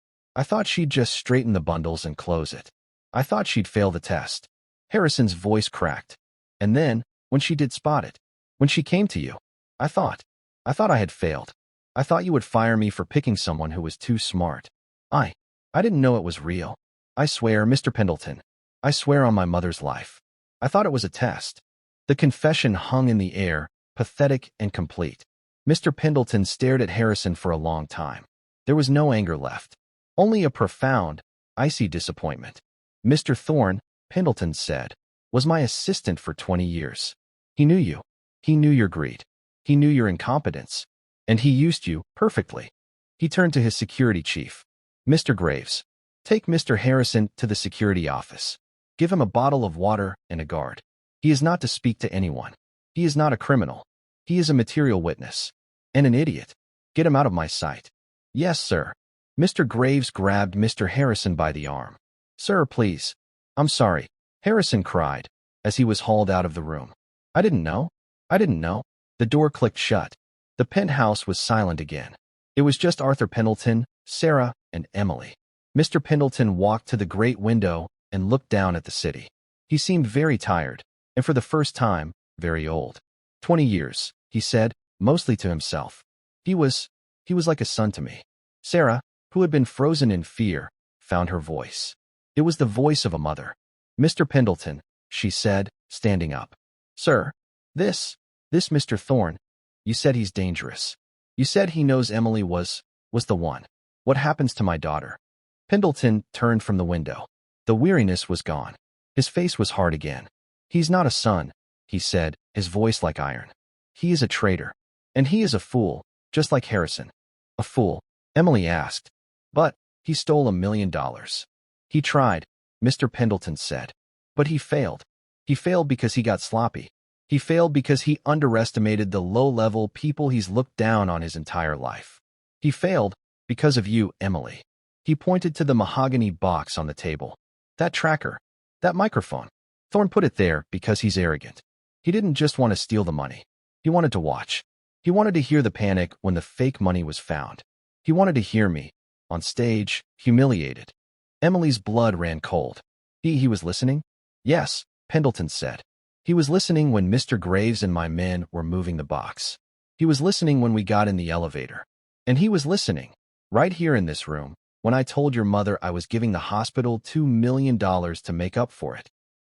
she'd just straighten the bundles and close it. I thought she'd fail the test. Harrison's voice cracked. And then, when she did spot it, when she came to you, I thought I had failed. I thought you would fire me for picking someone who was too smart. I didn't know it was real. I swear, Mr. Pendleton. I swear on my mother's life. I thought it was a test. The confession hung in the air, pathetic and complete. Mr. Pendleton stared at Harrison for a long time. There was no anger left. Only a profound, icy disappointment. Mr. Thorne, Pendleton said, was my assistant for 20 years. He knew you. He knew your greed. He knew your incompetence. And he used you perfectly. He turned to his security chief. Mr. Graves, take Mr. Harrison to the security office. Give him a bottle of water and a guard. He is not to speak to anyone. He is not a criminal. He is a material witness. And an idiot. Get him out of my sight. Yes, sir. Mr. Graves grabbed Mr. Harrison by the arm. Sir, please. I'm sorry, Harrison cried, as he was hauled out of the room. I didn't know. The door clicked shut. The penthouse was silent again. It was just Arthur Pendleton, Sarah, and Emily. Mr. Pendleton walked to the great window and looked down at the city. He seemed very tired, and for the first time, very old. 20 years, he said, mostly to himself. He was like a son to me. Sarah, who had been frozen in fear, found her voice. It was the voice of a mother. Mr. Pendleton, she said, standing up. Sir, this Mr. Thorne, you said he's dangerous. You said he knows Emily was the one. What happens to my daughter? Pendleton turned from the window. The weariness was gone. His face was hard again. He's not a son, he said, his voice like iron. He is a traitor. And he is a fool, just like Harrison. A fool, Emily asked. But he stole $1 million. He tried, Mr. Pendleton said. But he failed. He failed because he got sloppy. He failed because he underestimated the low-level people he's looked down on his entire life. He failed because of you, Emily. He pointed to the mahogany box on the table. That tracker. That microphone. Thorne put it there because he's arrogant. He didn't just want to steal the money. He wanted to watch. He wanted to hear the panic when the fake money was found. He wanted to hear me, on stage, humiliated. Emily's blood ran cold. He was listening? Yes, Pendleton said. He was listening when Mr. Graves and my men were moving the box. He was listening when we got in the elevator. And he was listening, right here in this room, when I told your mother I was giving the hospital $2 million to make up for it.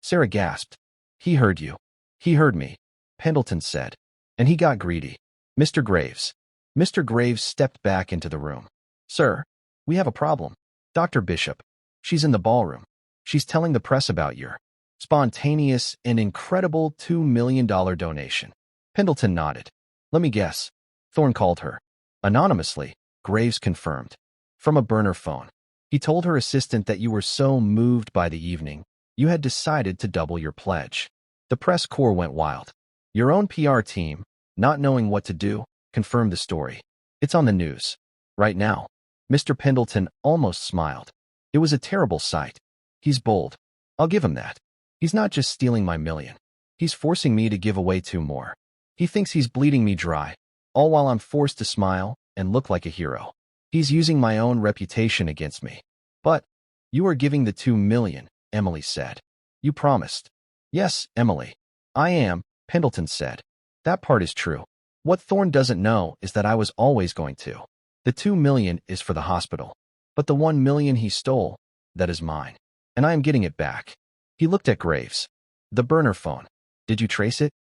Sarah gasped. He heard you. He heard me, Pendleton said. And he got greedy. Mr. Graves. Mr. Graves stepped back into the room. Sir, we have a problem. Dr. Bishop. She's in the ballroom. She's telling the press about your spontaneous and incredible $2 million donation. Pendleton nodded. Let me guess. Thorne called her. Anonymously, Graves confirmed. From a burner phone. He told her assistant that you were so moved by the evening, you had decided to double your pledge. The press corps went wild. Your own PR team, not knowing what to do, confirmed the story. It's on the news. Right now. Mr. Pendleton almost smiled. It was a terrible sight. He's bold. I'll give him that. He's not just stealing my million. He's forcing me to give away 2 more. He thinks he's bleeding me dry, all while I'm forced to smile and look like a hero. He's using my own reputation against me. But you are giving the 2 million, Emily said. You promised. Yes, Emily. I am, Pendleton said. That part is true. What Thorne doesn't know is that I was always going to. The 2 million is for the hospital. But the 1 million he stole, that is mine. And I am getting it back. He looked at Graves. The burner phone. Did you trace it?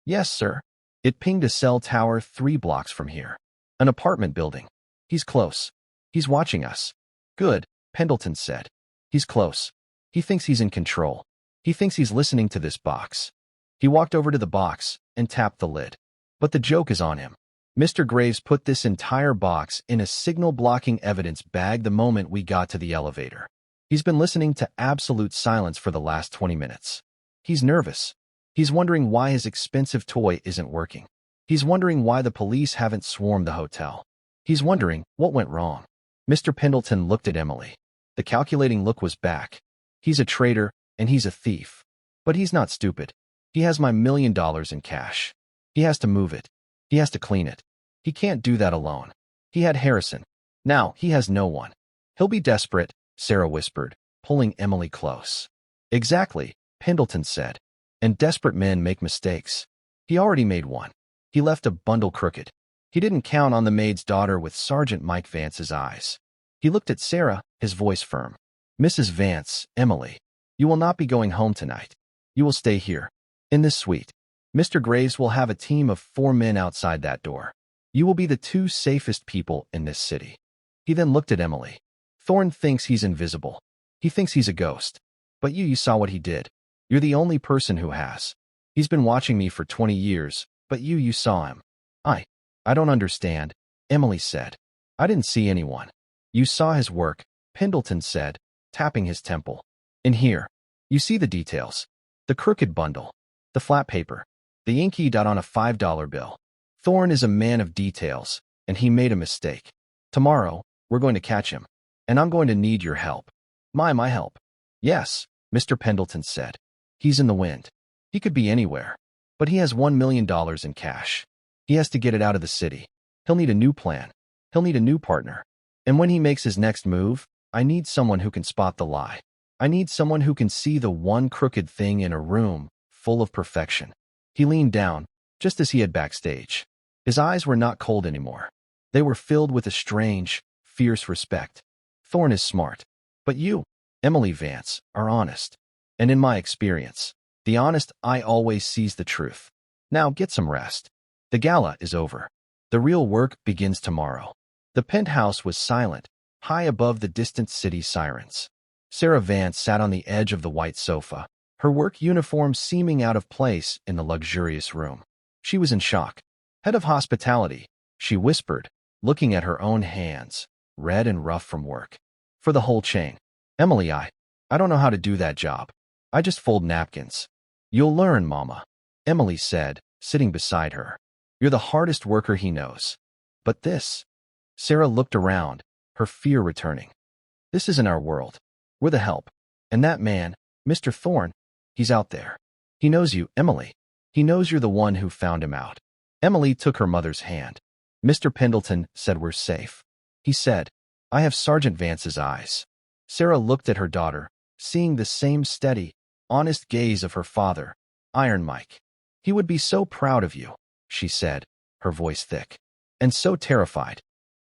Yes, sir. It pinged a cell tower 3 blocks from here. An apartment building. He's close. He's watching us. Good, Pendleton said. He's close. He thinks he's in control. He thinks he's listening to this box. He walked over to the box and tapped the lid. But the joke is on him. Mr. Graves put this entire box in a signal-blocking evidence bag the moment we got to the elevator. He's been listening to absolute silence for the last 20 minutes. He's nervous. He's wondering why his expensive toy isn't working. He's wondering why the police haven't swarmed the hotel. He's wondering what went wrong. Mr. Pendleton looked at Emily. The calculating look was back. He's a traitor, and he's a thief. But he's not stupid. He has my $1 million in cash. He has to move it. He has to clean it. He can't do that alone. He had Harrison. Now he has no one. He'll be desperate, Sarah whispered, pulling Emily close. Exactly, Pendleton said. And desperate men make mistakes. He already made one. He left a bundle crooked. He didn't count on the maid's daughter with Sergeant Mike Vance's eyes. He looked at Sarah, his voice firm. Mrs. Vance, Emily, you will not be going home tonight. You will stay here, in this suite. Mr. Graves will have a team of 4 men outside that door. You will be the 2 safest people in this city. He then looked at Emily. Thorne thinks he's invisible. He thinks he's a ghost. But you saw what he did. You're the only person who has. He's been watching me for 20 years, but you saw him. I don't understand, Emily said. I didn't see anyone. You saw his work, Pendleton said, tapping his temple. And here, you see the details. The crooked bundle. The flat paper. The ink he dot on a $5 bill. Thorne is a man of details, and he made a mistake. Tomorrow, we're going to catch him. And I'm going to need your help. My help. Yes, Mr. Pendleton said. He's in the wind. He could be anywhere. But he has $1 million in cash. He has to get it out of the city. He'll need a new plan. He'll need a new partner. And when he makes his next move, I need someone who can spot the lie. I need someone who can see the one crooked thing in a room full of perfection. He leaned down, just as he had backstage. His eyes were not cold anymore. They were filled with a strange, fierce respect. Thorne is smart. But you, Emily Vance, are honest. And in my experience, the honest eye always sees the truth. Now get some rest. The gala is over. The real work begins tomorrow. The penthouse was silent, high above the distant city sirens. Sarah Vance sat on the edge of the white sofa, her work uniform seeming out of place in the luxurious room. She was in shock. Head of hospitality, she whispered, looking at her own hands, red and rough from work. For the whole chain. Emily, I don't know how to do that job. I just fold napkins. You'll learn, Mama, Emily said, sitting beside her. You're the hardest worker he knows. But this... Sarah looked around, her fear returning. This isn't our world. We're the help. And that man, Mr. Thorne, he's out there. He knows you, Emily. He knows you're the one who found him out. Emily took her mother's hand. Mr. Pendleton said we're safe. He said, I have Sergeant Vance's eyes. Sarah looked at her daughter, seeing the same steady, honest gaze of her father, Iron Mike. He would be so proud of you, she said, her voice thick. And so terrified.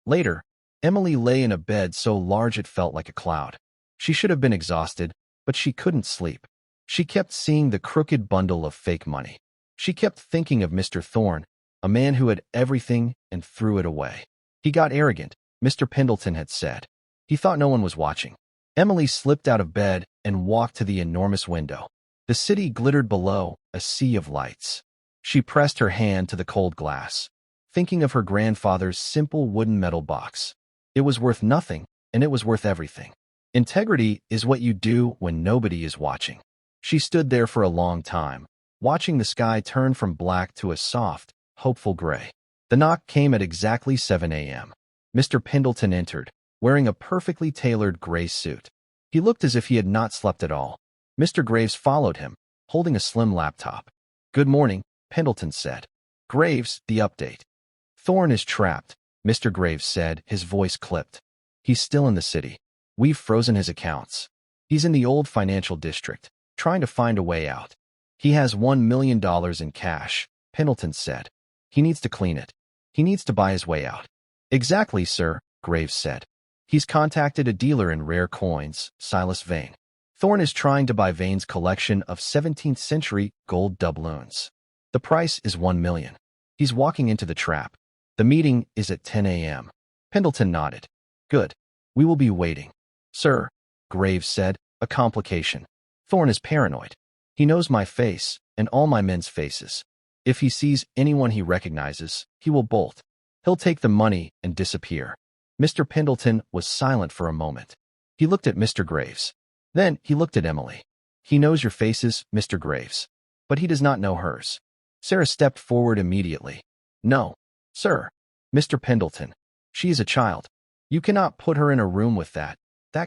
Later, Emily lay in a bed so large it felt like a cloud. She should have been exhausted, but she couldn't sleep. She kept seeing the crooked bundle of fake money. She kept thinking of Mr. Thorne, a man who had everything and threw it away. He got arrogant, Mr. Pendleton had said. He thought no one was watching. Emily slipped out of bed and walked to the enormous window. The city glittered below, a sea of lights. She pressed her hand to the cold glass, thinking of her grandfather's simple wooden metal box. It was worth nothing, and it was worth everything. Integrity is what you do when nobody is watching. She stood there for a long time, watching the sky turn from black to a soft, hopeful gray. The knock came at exactly 7 a.m. Mr. Pendleton entered, wearing a perfectly tailored gray suit. He looked as if he had not slept at all. Mr. Graves followed him, holding a slim laptop. "Good morning," Pendleton said. "Graves, the update." "Thorne is trapped," Mr. Graves said, his voice clipped. "He's still in the city. We've frozen his accounts. He's in the old financial district, trying to find a way out. He has $1 million in cash," Pendleton said. "He needs to clean it. He needs to buy his way out." "Exactly, sir," Graves said. "He's contacted a dealer in rare coins, Silas Vane. Thorne is trying to buy Vane's collection of 17th-century gold doubloons. The price is $1 million. He's walking into the trap. The meeting is at 10 a.m. Pendleton nodded. "Good. We will be waiting." "Sir," Graves said, "a complication. Thorne is paranoid. He knows my face and all my men's faces. If he sees anyone he recognizes, he will bolt. He'll take the money and disappear." Mr. Pendleton was silent for a moment. He looked at Mr. Graves. Then he looked at Emily. "He knows your faces, Mr. Graves, but he does not know hers." Sarah stepped forward immediately. "No, sir. Mr. Pendleton, she is a child. You cannot put her in a room with that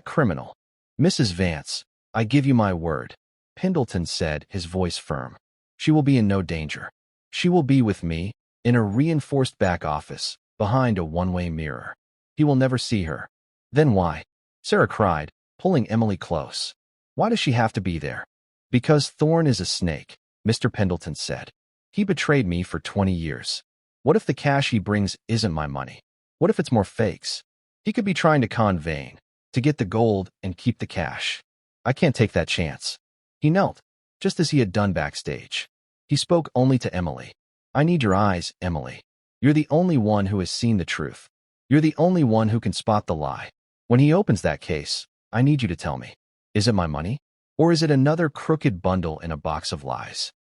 criminal." "Mrs. Vance, I give you my word," Pendleton said, his voice firm. "She will be in no danger. She will be with me, in a reinforced back office, behind a one-way mirror. He will never see her." "Then why?" Sarah cried, pulling Emily close. "Why does she have to be there?" "Because Thorne is a snake," Mr. Pendleton said. "He betrayed me for 20 years. What if the cash he brings isn't my money? What if it's more fakes? He could be trying to con Vane, to get the gold and keep the cash. I can't take that chance." He knelt, just as he had done backstage. He spoke only to Emily. "I need your eyes, Emily. You're the only one who has seen the truth. You're the only one who can spot the lie. When he opens that case, I need you to tell me, is it my money? Or is it another crooked bundle in a box of lies?"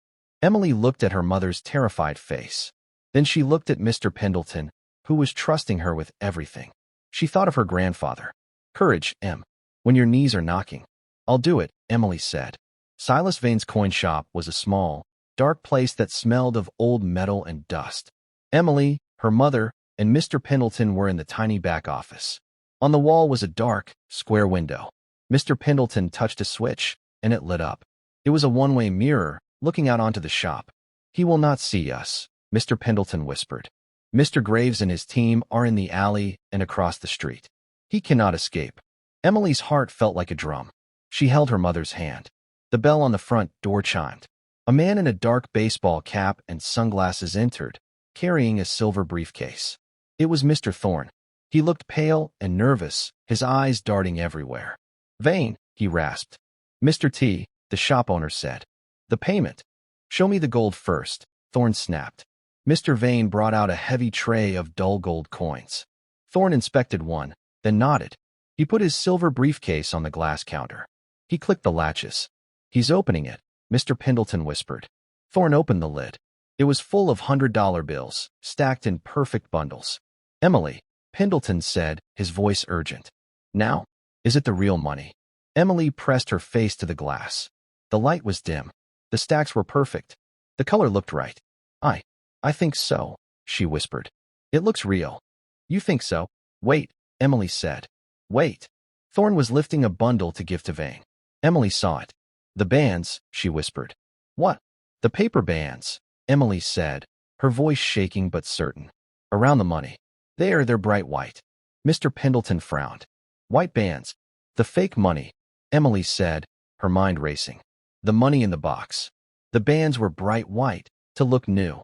Emily looked at her mother's terrified face. Then she looked at Mr. Pendleton, who was trusting her with everything. She thought of her grandfather. "Courage, Em, when your knees are knocking." "I'll do it," Emily said. Silas Vane's coin shop was a small, dark place that smelled of old metal and dust. Emily, her mother, and Mr. Pendleton were in the tiny back office. On the wall was a dark, square window. Mr. Pendleton touched a switch, and it lit up. It was a one-way mirror, looking out onto the shop. "He will not see us," Mr. Pendleton whispered. "Mr. Graves and his team are in the alley and across the street. He cannot escape." Emily's heart felt like a drum. She held her mother's hand. The bell on the front door chimed. A man in a dark baseball cap and sunglasses entered, carrying a silver briefcase. It was Mr. Thorne. He looked pale and nervous, his eyes darting everywhere. "Vane," he rasped. "Mr. T," the shop owner said. "The payment." "Show me the gold first," Thorne snapped. Mr. Vane brought out a heavy tray of dull gold coins. Thorne inspected one, then nodded. He put his silver briefcase on the glass counter. He clicked the latches. "He's opening it," Mr. Pendleton whispered. Thorne opened the lid. It was full of $100 bills, stacked in perfect bundles. "Emily," Pendleton said, his voice urgent. "Now, is it the real money?" Emily pressed her face to the glass. The light was dim. The stacks were perfect. The color looked right. I think so," she whispered. "It looks real." "You think so? Wait," Emily said. "Wait." Thorne was lifting a bundle to give to Vane. Emily saw it. "The bands," she whispered. "What?" "The paper bands," Emily said, her voice shaking but certain. "Around the money. They're bright white." Mr. Pendleton frowned. "White bands. The fake money," Emily said, her mind racing. "The money in the box. The bands were bright white, to look new.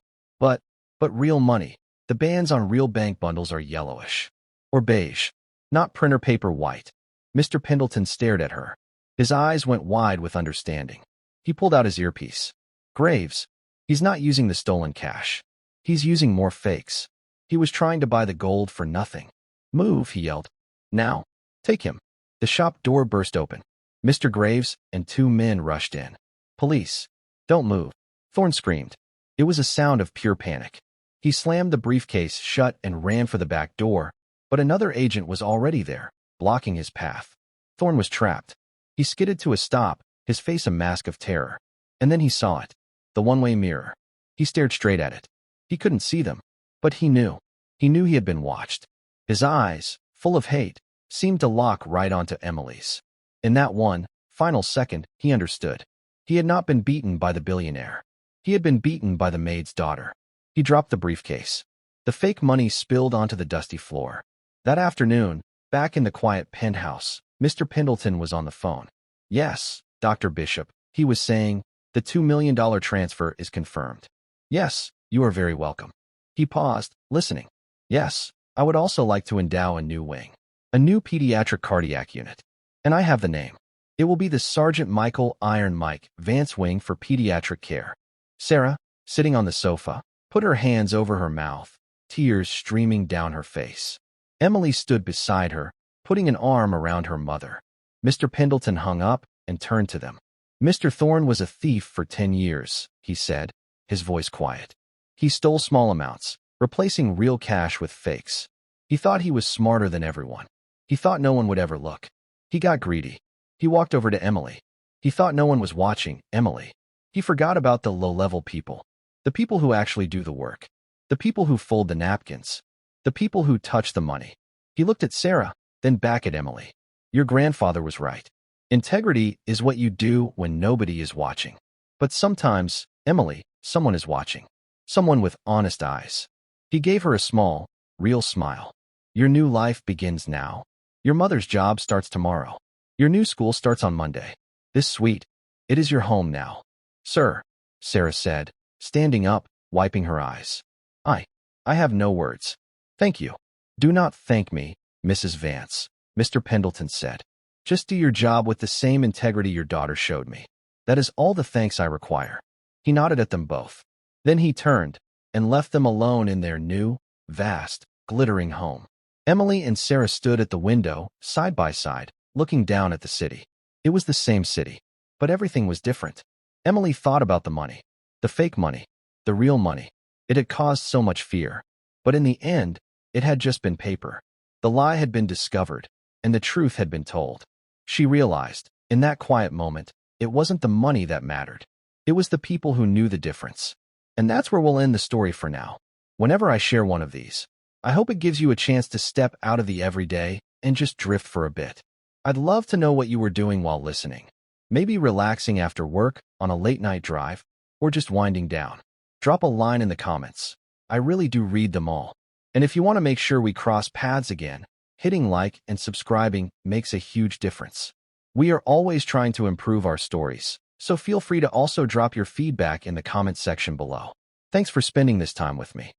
But real money. The bands on real bank bundles are yellowish." Or beige. Not printer paper white. Mr. Pendleton stared at her. His eyes went wide with understanding. He pulled out his earpiece. Graves. He's not using the stolen cash. He's using more fakes. He was trying to buy the gold for nothing. Move, he yelled. Now. Take him. The shop door burst open. Mr. Graves and 2 men rushed in. Police. Don't move. Thorne screamed. It was a sound of pure panic. He slammed the briefcase shut and ran for the back door, but another agent was already there, blocking his path. Thorne was trapped. He skidded to a stop, his face a mask of terror. And then he saw it. The one-way mirror. He stared straight at it. He couldn't see them, but he knew. He knew he had been watched. His eyes, full of hate, seemed to lock right onto Emily's. In that one, final second, he understood. He had not been beaten by the billionaire. He had been beaten by the maid's daughter. He dropped the briefcase. The fake money spilled onto the dusty floor. That afternoon, back in the quiet penthouse, Mr. Pendleton was on the phone. Yes, Dr. Bishop, he was saying, the $2 million transfer is confirmed. Yes, you are very welcome. He paused, listening. Yes, I would also like to endow a new wing. A new pediatric cardiac unit. And I have the name. It will be the Sergeant Michael Iron Mike Vance Wing for Pediatric Care. Sarah, sitting on the sofa, put her hands over her mouth, tears streaming down her face. Emily stood beside her, putting an arm around her mother. Mr. Pendleton hung up and turned to them. Mr. Thorne was a thief for 10 years, he said, his voice quiet. He stole small amounts, replacing real cash with fakes. He thought he was smarter than everyone. He thought no one would ever look. He got greedy. He walked over to Emily. He thought no one was watching Emily. He forgot about the low-level people. The people who actually do the work. The people who fold the napkins. The people who touch the money. He looked at Sarah, then back at Emily. Your grandfather was right. Integrity is what you do when nobody is watching. But sometimes, Emily, someone is watching. Someone with honest eyes. He gave her a small, real smile. Your new life begins now. Your mother's job starts tomorrow. Your new school starts on Monday. This suite, it is your home now. Sir, Sarah said, standing up, wiping her eyes. I have no words. Thank you. Do not thank me, Mrs. Vance, Mr. Pendleton said. Just do your job with the same integrity your daughter showed me. That is all the thanks I require. He nodded at them both. Then he turned and left them alone in their new, vast, glittering home. Emily and Sarah stood at the window, side by side, looking down at the city. It was the same city, but everything was different. Emily thought about the money, the fake money, the real money. It had caused so much fear. But in the end, it had just been paper. The lie had been discovered, and the truth had been told. She realized, in that quiet moment, it wasn't the money that mattered. It was the people who knew the difference. And that's where we'll end the story for now. Whenever I share one of these, I hope it gives you a chance to step out of the everyday and just drift for a bit. I'd love to know what you were doing while listening. Maybe relaxing after work, on a late-night drive, or just winding down. Drop a line in the comments. I really do read them all. And if you want to make sure we cross paths again, hitting like and subscribing makes a huge difference. We are always trying to improve our stories, so feel free to also drop your feedback in the comment section below. Thanks for spending this time with me.